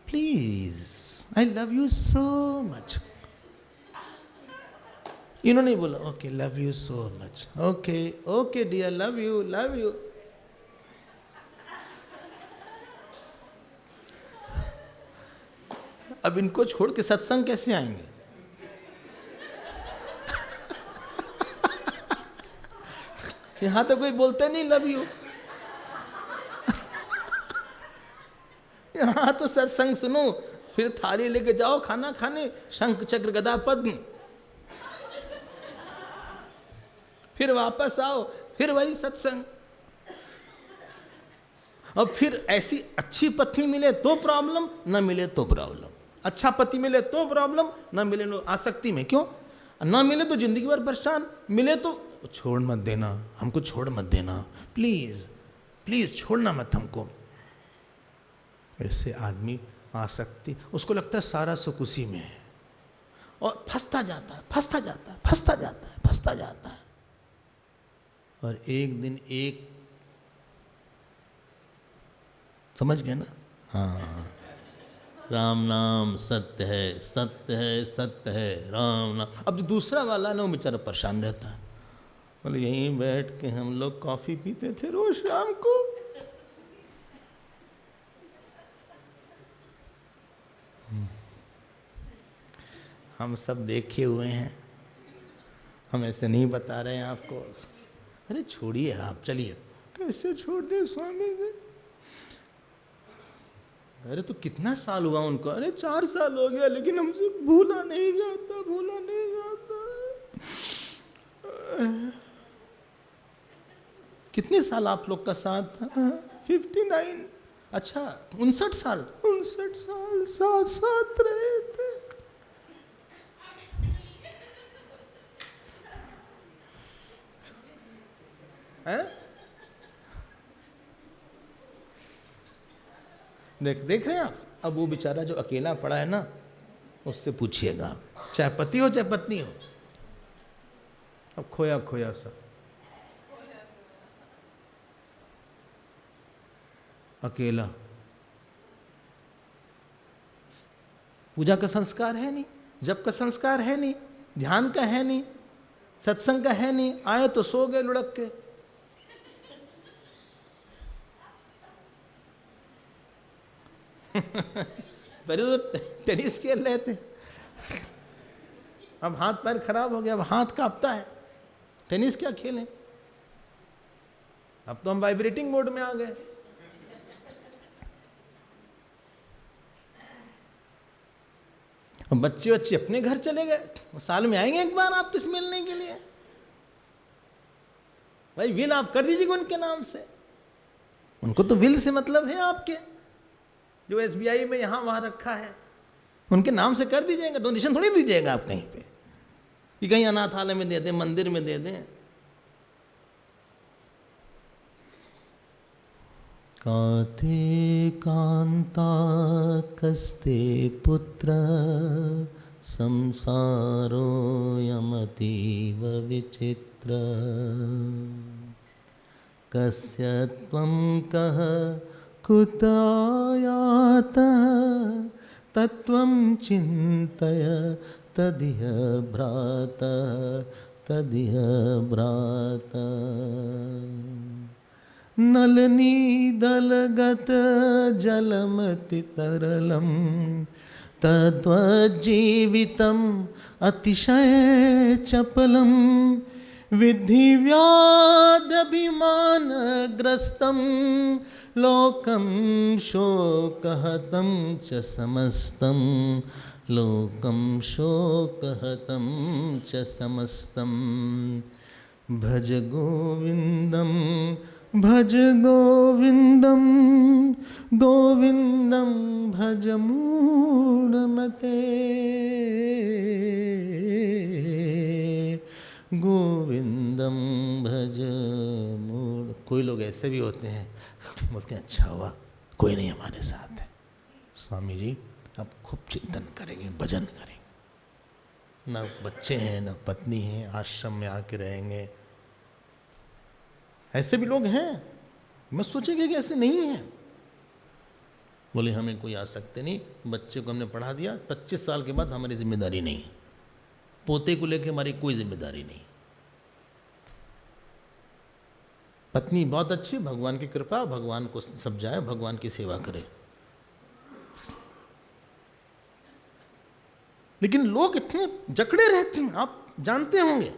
please I love you so much. इन्होंने बोला okay love you so much, okay okay dear love you love you. अब इनको छोड़ के सत्संग कैसे आएंगे? यहां तो कोई बोलते नहीं लव यू, यहां तो सत्संग सुनो, फिर थाली लेके जाओ खाना खाने, शंख चक्र गदा पद्म, फिर वापस आओ, फिर वही सत्संग। और फिर ऐसी अच्छी पत्नी मिले तो प्रॉब्लम, न मिले तो प्रॉब्लम। अच्छा पति मिले तो प्रॉब्लम, न मिले तो आसक्ति में, क्यों? न मिले तो जिंदगी भर परेशान, मिले तो छोड़ मत देना, हमको छोड़ मत देना, प्लीज प्लीज छोड़ना मत हमको। ऐसे आदमी आसक्ति, उसको लगता है सारा सुख उसी में है, और फंसता जाता है फंसता जाता है फंसता जाता है फंसता जाता है। और एक दिन एक, समझ गए ना? हाँ, राम नाम सत्य है सत्य है सत्य है राम नाम। अब जो दूसरा वाला ना वो बेचारा परेशान रहता है, बोले यहीं बैठ के हम लोग कॉफी पीते थे रोज शाम को, हम सब देखे हुए हैं, हम ऐसे नहीं बता रहे हैं आपको। अरे छोड़िए आप, चलिए। कैसे छोड़ दे स्वामी जी? अरे तो कितना साल हुआ उनको? अरे 4 साल हो गया, लेकिन हमसे भूला नहीं जाता, भूला नहीं जाता। कितने साल आप लोग का साथ था? 59। अच्छा 59 साल, 59 साल साथ साथ रहे थे। हैं? देख रहे हैं आप? अब वो बेचारा जो अकेला पड़ा है ना, उससे पूछिएगा आप, चाहे पति हो चाहे पत्नी हो, अब खोया खोया सब, अकेला। पूजा का संस्कार है नहीं, जप का संस्कार है नहीं, ध्यान का है नहीं, सत्संग का है नहीं, आए तो सो गए लुढ़क के। पहले तो टेनिस खेल रहे थे, अब हाथ पैर खराब हो गया, अब हाथ कांपता है, टेनिस क्या खेलें? अब तो हम वाइब्रेटिंग मोड में आ गए। बच्चे बच्चे अपने घर चले गए, साल में आएंगे एक बार आपसे मिलने के लिए। भाई विल आप कर दीजिएगा उनके नाम से, उनको तो विल से मतलब है आपके, जो एसबीआई में यहां वहां रखा है उनके नाम से कर दीजिएगा। डोनेशन थोड़ी दीजिएगा आप कहीं पे कि कहीं अनाथालय में दे दें, मंदिर में दे दें। काते कांता कस्ते पुत्र संसारो यमतीव विचित्र कस्य त्वं कः कुतायातः तत्त्वं चिन्तय तदिह भ्रातः तदिह भ्रातः। नलनीदलगत जलमति तरलं तद्वज्जीवितम् अतिशय चपलं विद्धि व्याधभिमानग्रस्तं लोकं शोकहतं च समस्तं लोकं शोकहतं च समस्तं। भज गोविंदम भज गोविंदम गोविंदम भज मूढ़मते गोविंदम भज मूढ़। कोई लोग ऐसे भी होते हैं, बोलते हैं अच्छा हुआ कोई नहीं हमारे साथ है, स्वामी जी अब खूब चिंतन करेंगे, भजन करेंगे, ना बच्चे हैं ना पत्नी है, आश्रम में आके रहेंगे। ऐसे भी लोग हैं, मैं सोचेंगे कि ऐसे नहीं है। बोले हमें कोई आ सकते नहीं, बच्चे को हमने पढ़ा दिया, 25 साल के बाद हमारी जिम्मेदारी नहीं, पोते को लेके हमारी कोई जिम्मेदारी नहीं। पत्नी बहुत अच्छी, भगवान की कृपा, भगवान को सब जाए, भगवान की सेवा करे। लेकिन लोग इतने जकड़े रहते हैं, आप जानते होंगे।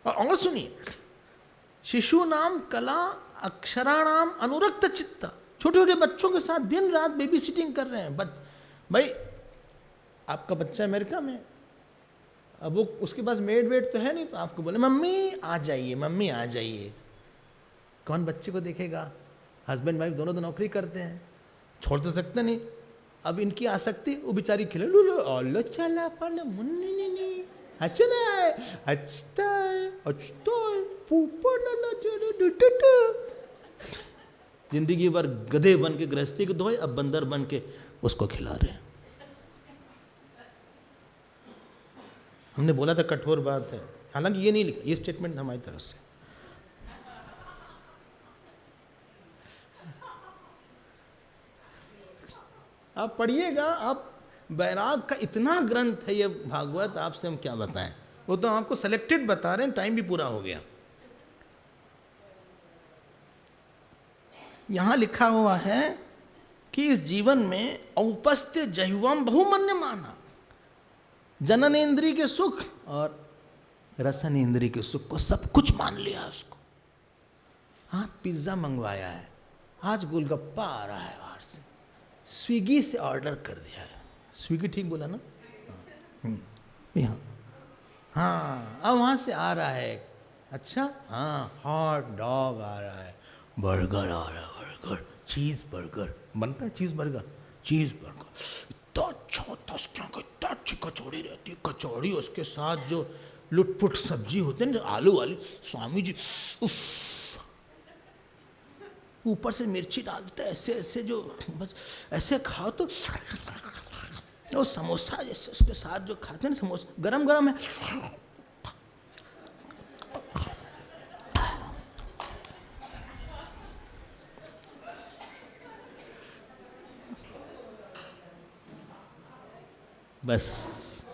और सुनिए, शिशु नाम कला अक्षराणाम अनुरक्त चित्त, छोटे छोटे बच्चों के साथ दिन रात बेबी सिटिंग कर रहे हैं। भाई आपका बच्चा अमेरिका में, अब वो उसके पास मेड वेड तो है नहीं, तो आपको बोले मम्मी आ जाइए, मम्मी आ जाइए, कौन बच्चे को देखेगा? हस्बैंड वाइफ दोनों तो नौकरी करते हैं, छोड़ तो सकते नहीं। अब इनकी आसक्ति, वो बेचारी खिले लो लो चला पाले मुन्नी नहीं अच्छा है अच्छा है अच्छा है ऊपर जिंदगी भर गधे बन के गृहस्थी को धोए, अब बंदर बन के उसको खिला रहे हैं। हमने बोला था कठोर बात है, हालांकि ये नहीं लिखा, ये स्टेटमेंट हमारी तरफ से। आप पढ़िएगा, आप बैराग का इतना ग्रंथ है ये भागवत, आपसे हम क्या बताएं, वो तो आपको सेलेक्टेड बता रहे हैं, टाइम भी पूरा हो गया। यहां लिखा हुआ है कि इस जीवन में औपस्त्य जहुवम बहुमन्य माना, जननेन्द्रिय के सुख और रसनेन्द्रिय के सुख को सब कुछ मान लिया उसको। हाँ पिज्जा मंगवाया है, आज गोलगप्पा आ रहा है बाहर से, स्विगी से ऑर्डर कर दिया है, स्विगी ठीक बोला ना? हाँ हाँ अब वहाँ से आ रहा है, अच्छा हाँ हॉट डॉग आ रहा है, बर्गर आ रहा है, बर्गर चीज़ बर्गर बनता है, चीज़ बर्गर इतना अच्छा होता है, उसके यहाँ इतना अच्छी कचौड़ी रहती है, कचौड़ी उसके साथ जो लुटपुट सब्जी होते हैं आलू वाली, स्वामी जी उफ, ऊपर से मिर्ची डाल देते ऐसे ऐसे, जो बस ऐसे खाओ तो वो समोसा जैसे उसके साथ जो खाते हैं समोसा गरम गरम है, बस।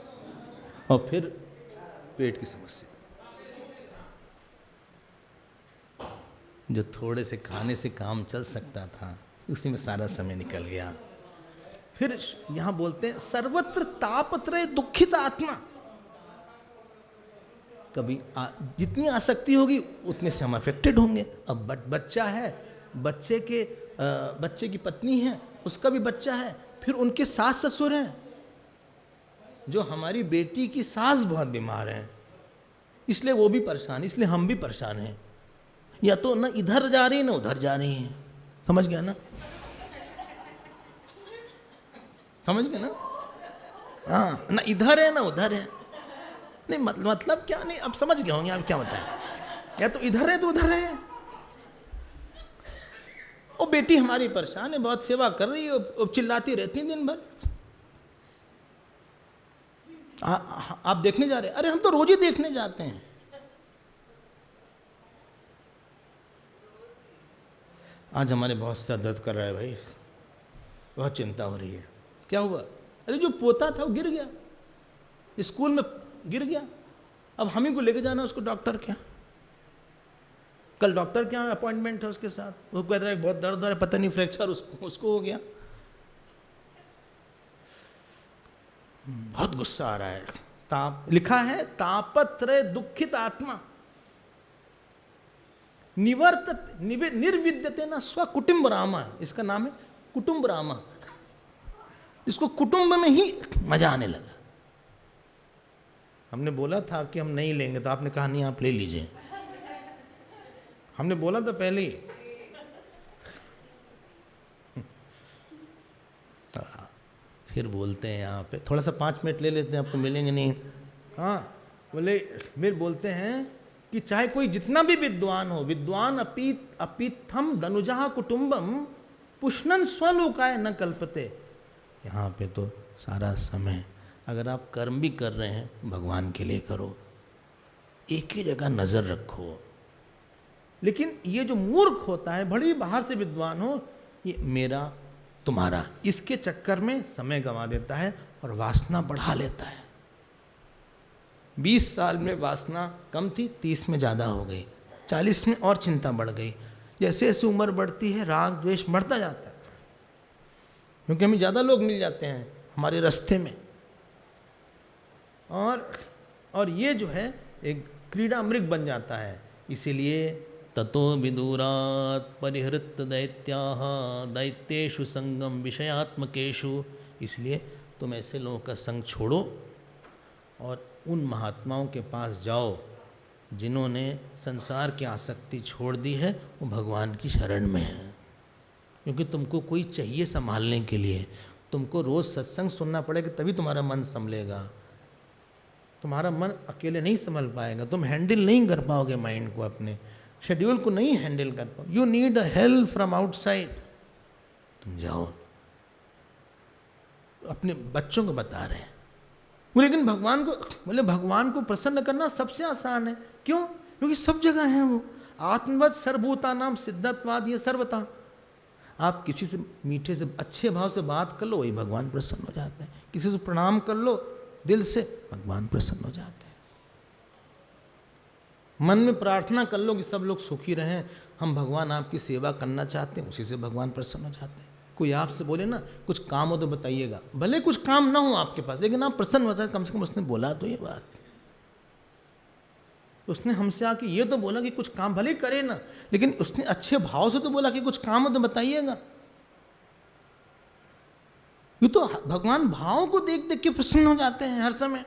और फिर पेट की समस्या, जो थोड़े से खाने से काम चल सकता था उसी में सारा समय निकल गया। फिर यहां बोलते हैं सर्वत्र तापत्रय दुखित आत्मा। कभी जितनी आसक्ति होगी उतने से हम अफेक्टेड होंगे। अब बच्चा है, बच्चे की पत्नी है, उसका भी बच्चा है, फिर उनके सास ससुर हैं, जो हमारी बेटी की सास बहुत बीमार है, इसलिए वो भी परेशान, इसलिए हम भी परेशान हैं। या तो ना इधर जा रही है ना उधर जा रही है, समझ गया ना, समझ गए ना, हाँ, ना इधर है ना उधर है। नहीं मतलब क्या, नहीं अब समझ गए होंगे, आप क्या बताएं, या तो इधर है तो उधर है। वो बेटी हमारी परेशान है, बहुत सेवा कर रही है, चिल्लाती रहती है दिन भर। आप देखने जा रहे हैं, अरे हम तो रोज ही देखने जाते हैं। आज हमारे बहुत सा दर्द कर रहा है भाई, बहुत चिंता हो रही है। क्या हुआ? अरे जो पोता था वो गिर गया, स्कूल में गिर गया, अब हम ही को लेके जाना उसको डॉक्टर के। कल डॉक्टर के यहाँ अपॉइंटमेंट है उसके साथ, वो कह रहा है बहुत दर्द हो रहा है, पता नहीं फ्रैक्चर उसको हो गया। बहुत गुस्सा आ रहा है। लिखा है तापत्रय दुखित आत्मा निर्विद्यते न स्वकुटुंब रामा। इसका नाम है कुटुंब रामा। इसको कुटुंब में ही मजा आने लगा। हमने बोला था कि हम नहीं लेंगे, तो आपने कहा नहीं आप ले लीजिए। हमने बोला था पहले ही। फिर बोलते हैं यहाँ पे थोड़ा सा 5 मिनट ले लेते हैं, आपको मिलेंगे नहीं। हाँ बोले, फिर बोलते हैं कि चाहे कोई जितना भी विद्वान हो, विद्वान अपीथम धनुजा कुटुंबम पुष्णन स्वलोकाय न कल्पते। यहाँ पे तो सारा समय अगर आप कर्म भी कर रहे हैं तो भगवान के लिए करो, एक ही जगह नज़र रखो। लेकिन ये जो मूर्ख होता है, बड़ी बाहर से विद्वान हो, ये मेरा तुम्हारा, इसके चक्कर में समय गंवा देता है और वासना बढ़ा लेता है। 20 साल में वासना कम थी, 30 में ज़्यादा हो गई, 40 में और चिंता बढ़ गई। जैसे जैसे उम्र बढ़ती है राग द्वेष बढ़ता जाता है, क्योंकि हमें ज़्यादा लोग मिल जाते हैं हमारे रास्ते में। और ये जो है एक क्रीड़ा मृग बन जाता है। इसीलिए ततो विदुरात् परिहृत दैत्याः दैत्येषु संगम विषयात्मकेषु। इसलिए तुम ऐसे लोगों का संग छोड़ो और उन महात्माओं के पास जाओ जिन्होंने संसार की आसक्ति छोड़ दी है, वो भगवान की शरण में है। क्योंकि तुमको कोई चाहिए संभालने के लिए, तुमको रोज़ सत्संग सुनना पड़ेगा, तभी तुम्हारा मन संभलेगा। तुम्हारा मन अकेले नहीं संभल पाएगा, तुम हैंडल नहीं कर पाओगे माइंड को, अपने शेड्यूल को नहीं हैंडल कर पाओ। You need a help from outside. तुम जाओ, अपने बच्चों को बता रहे हैं। लेकिन भगवान को प्रसन्न करना सबसे आसान है। क्यों? क्योंकि सब जगह है वो। आत्मवत् सर्वभूतानां सिद्धत्वात् ये सर्वथा। आप किसी से मीठे से अच्छे भाव से बात कर लो, वही भगवान प्रसन्न हो जाते हैं। किसी से प्रणाम कर लो दिल से, भगवान प्रसन्न हो जाते हैं। मन में प्रार्थना कर लो कि सब लोग सुखी रहें, हम भगवान आपकी सेवा करना चाहते हैं, उसी से भगवान प्रसन्न हो जाते हैं। कोई आपसे बोले ना कुछ काम हो तो बताइएगा, भले कुछ काम ना हो आपके पास, लेकिन आप प्रसन्न हो जाए, कम से कम उसने बोला तो ये बात। उसने हमसे आके ये तो बोला कि कुछ काम भले करे ना, लेकिन उसने अच्छे भाव से तो बोला कि कुछ काम हो तो बताइएगा। ये तो भगवान भाव को देख देख के प्रसन्न हो जाते हैं हर समय।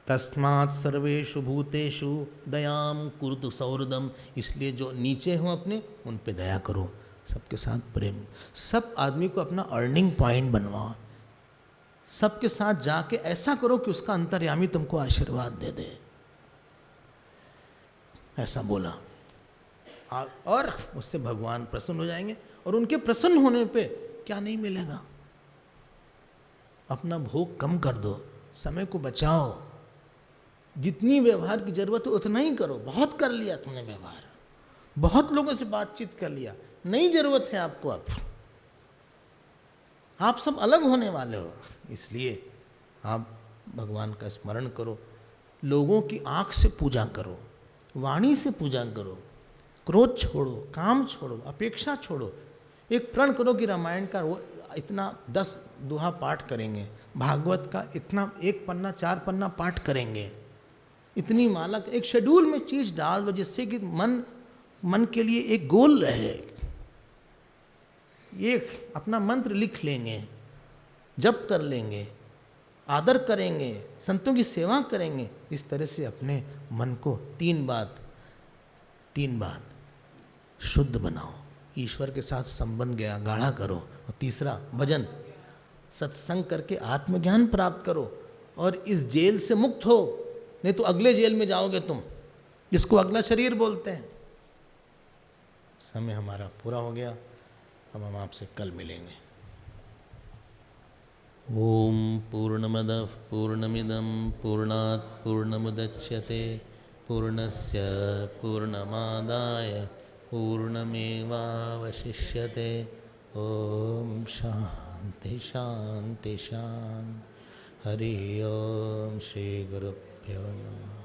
तस्मात् सर्वेषु भूतेषु दयाम कुरुतु सौहृदम। इसलिए जो नीचे हो अपने, उन पे दया करो, सबके साथ प्रेम। सब आदमी को अपना अर्निंग पॉइंट बनवाओ। सबके साथ जाके ऐसा करो कि उसका अंतर्यामी तुमको आशीर्वाद दे दे। ऐसा बोला और उससे भगवान प्रसन्न हो जाएंगे। और उनके प्रसन्न होने पे क्या नहीं मिलेगा? अपना भोग कम कर दो, समय को बचाओ, जितनी व्यवहार की जरूरत है उतना ही करो। बहुत कर लिया तुमने व्यवहार, बहुत लोगों से बातचीत कर लिया, नहीं जरूरत है आपको। आप सब अलग होने वाले हो, इसलिए आप भगवान का स्मरण करो, लोगों की आंख से पूजा करो, वाणी से पूजा करो, क्रोध छोड़ो, काम छोड़ो, अपेक्षा छोड़ो। एक प्रण करो कि रामायण का वो इतना 10 दोहा पाठ करेंगे, भागवत का इतना 1 पन्ना 4 पन्ना पाठ करेंगे, इतनी माला, एक शेड्यूल में चीज डाल दो जिससे कि मन के लिए एक गोल रहे। एक अपना मंत्र लिख लेंगे, जप कर लेंगे, आदर करेंगे, संतों की सेवा करेंगे। इस तरह से अपने मन को 3 बात शुद्ध बनाओ, ईश्वर के साथ संबंध गया गाढ़ा करो। और तीसरा भजन सत्संग करके आत्मज्ञान प्राप्त करो और इस जेल से मुक्त हो, नहीं तो अगले जेल में जाओगे तुम, जिसको अगला शरीर बोलते हैं। समय हमारा पूरा हो गया, अब हम आपसे कल मिलेंगे। ओम पूर्णमदः पूर्णमिदं पूर्णात् पूर्णमुदच्यते पूर्णस्य पूर्णमादाय पूर्णमेवावशिष्यते। ओम शांति शांति शांति। हरि ओम श्री गुरुभ्यो नमः।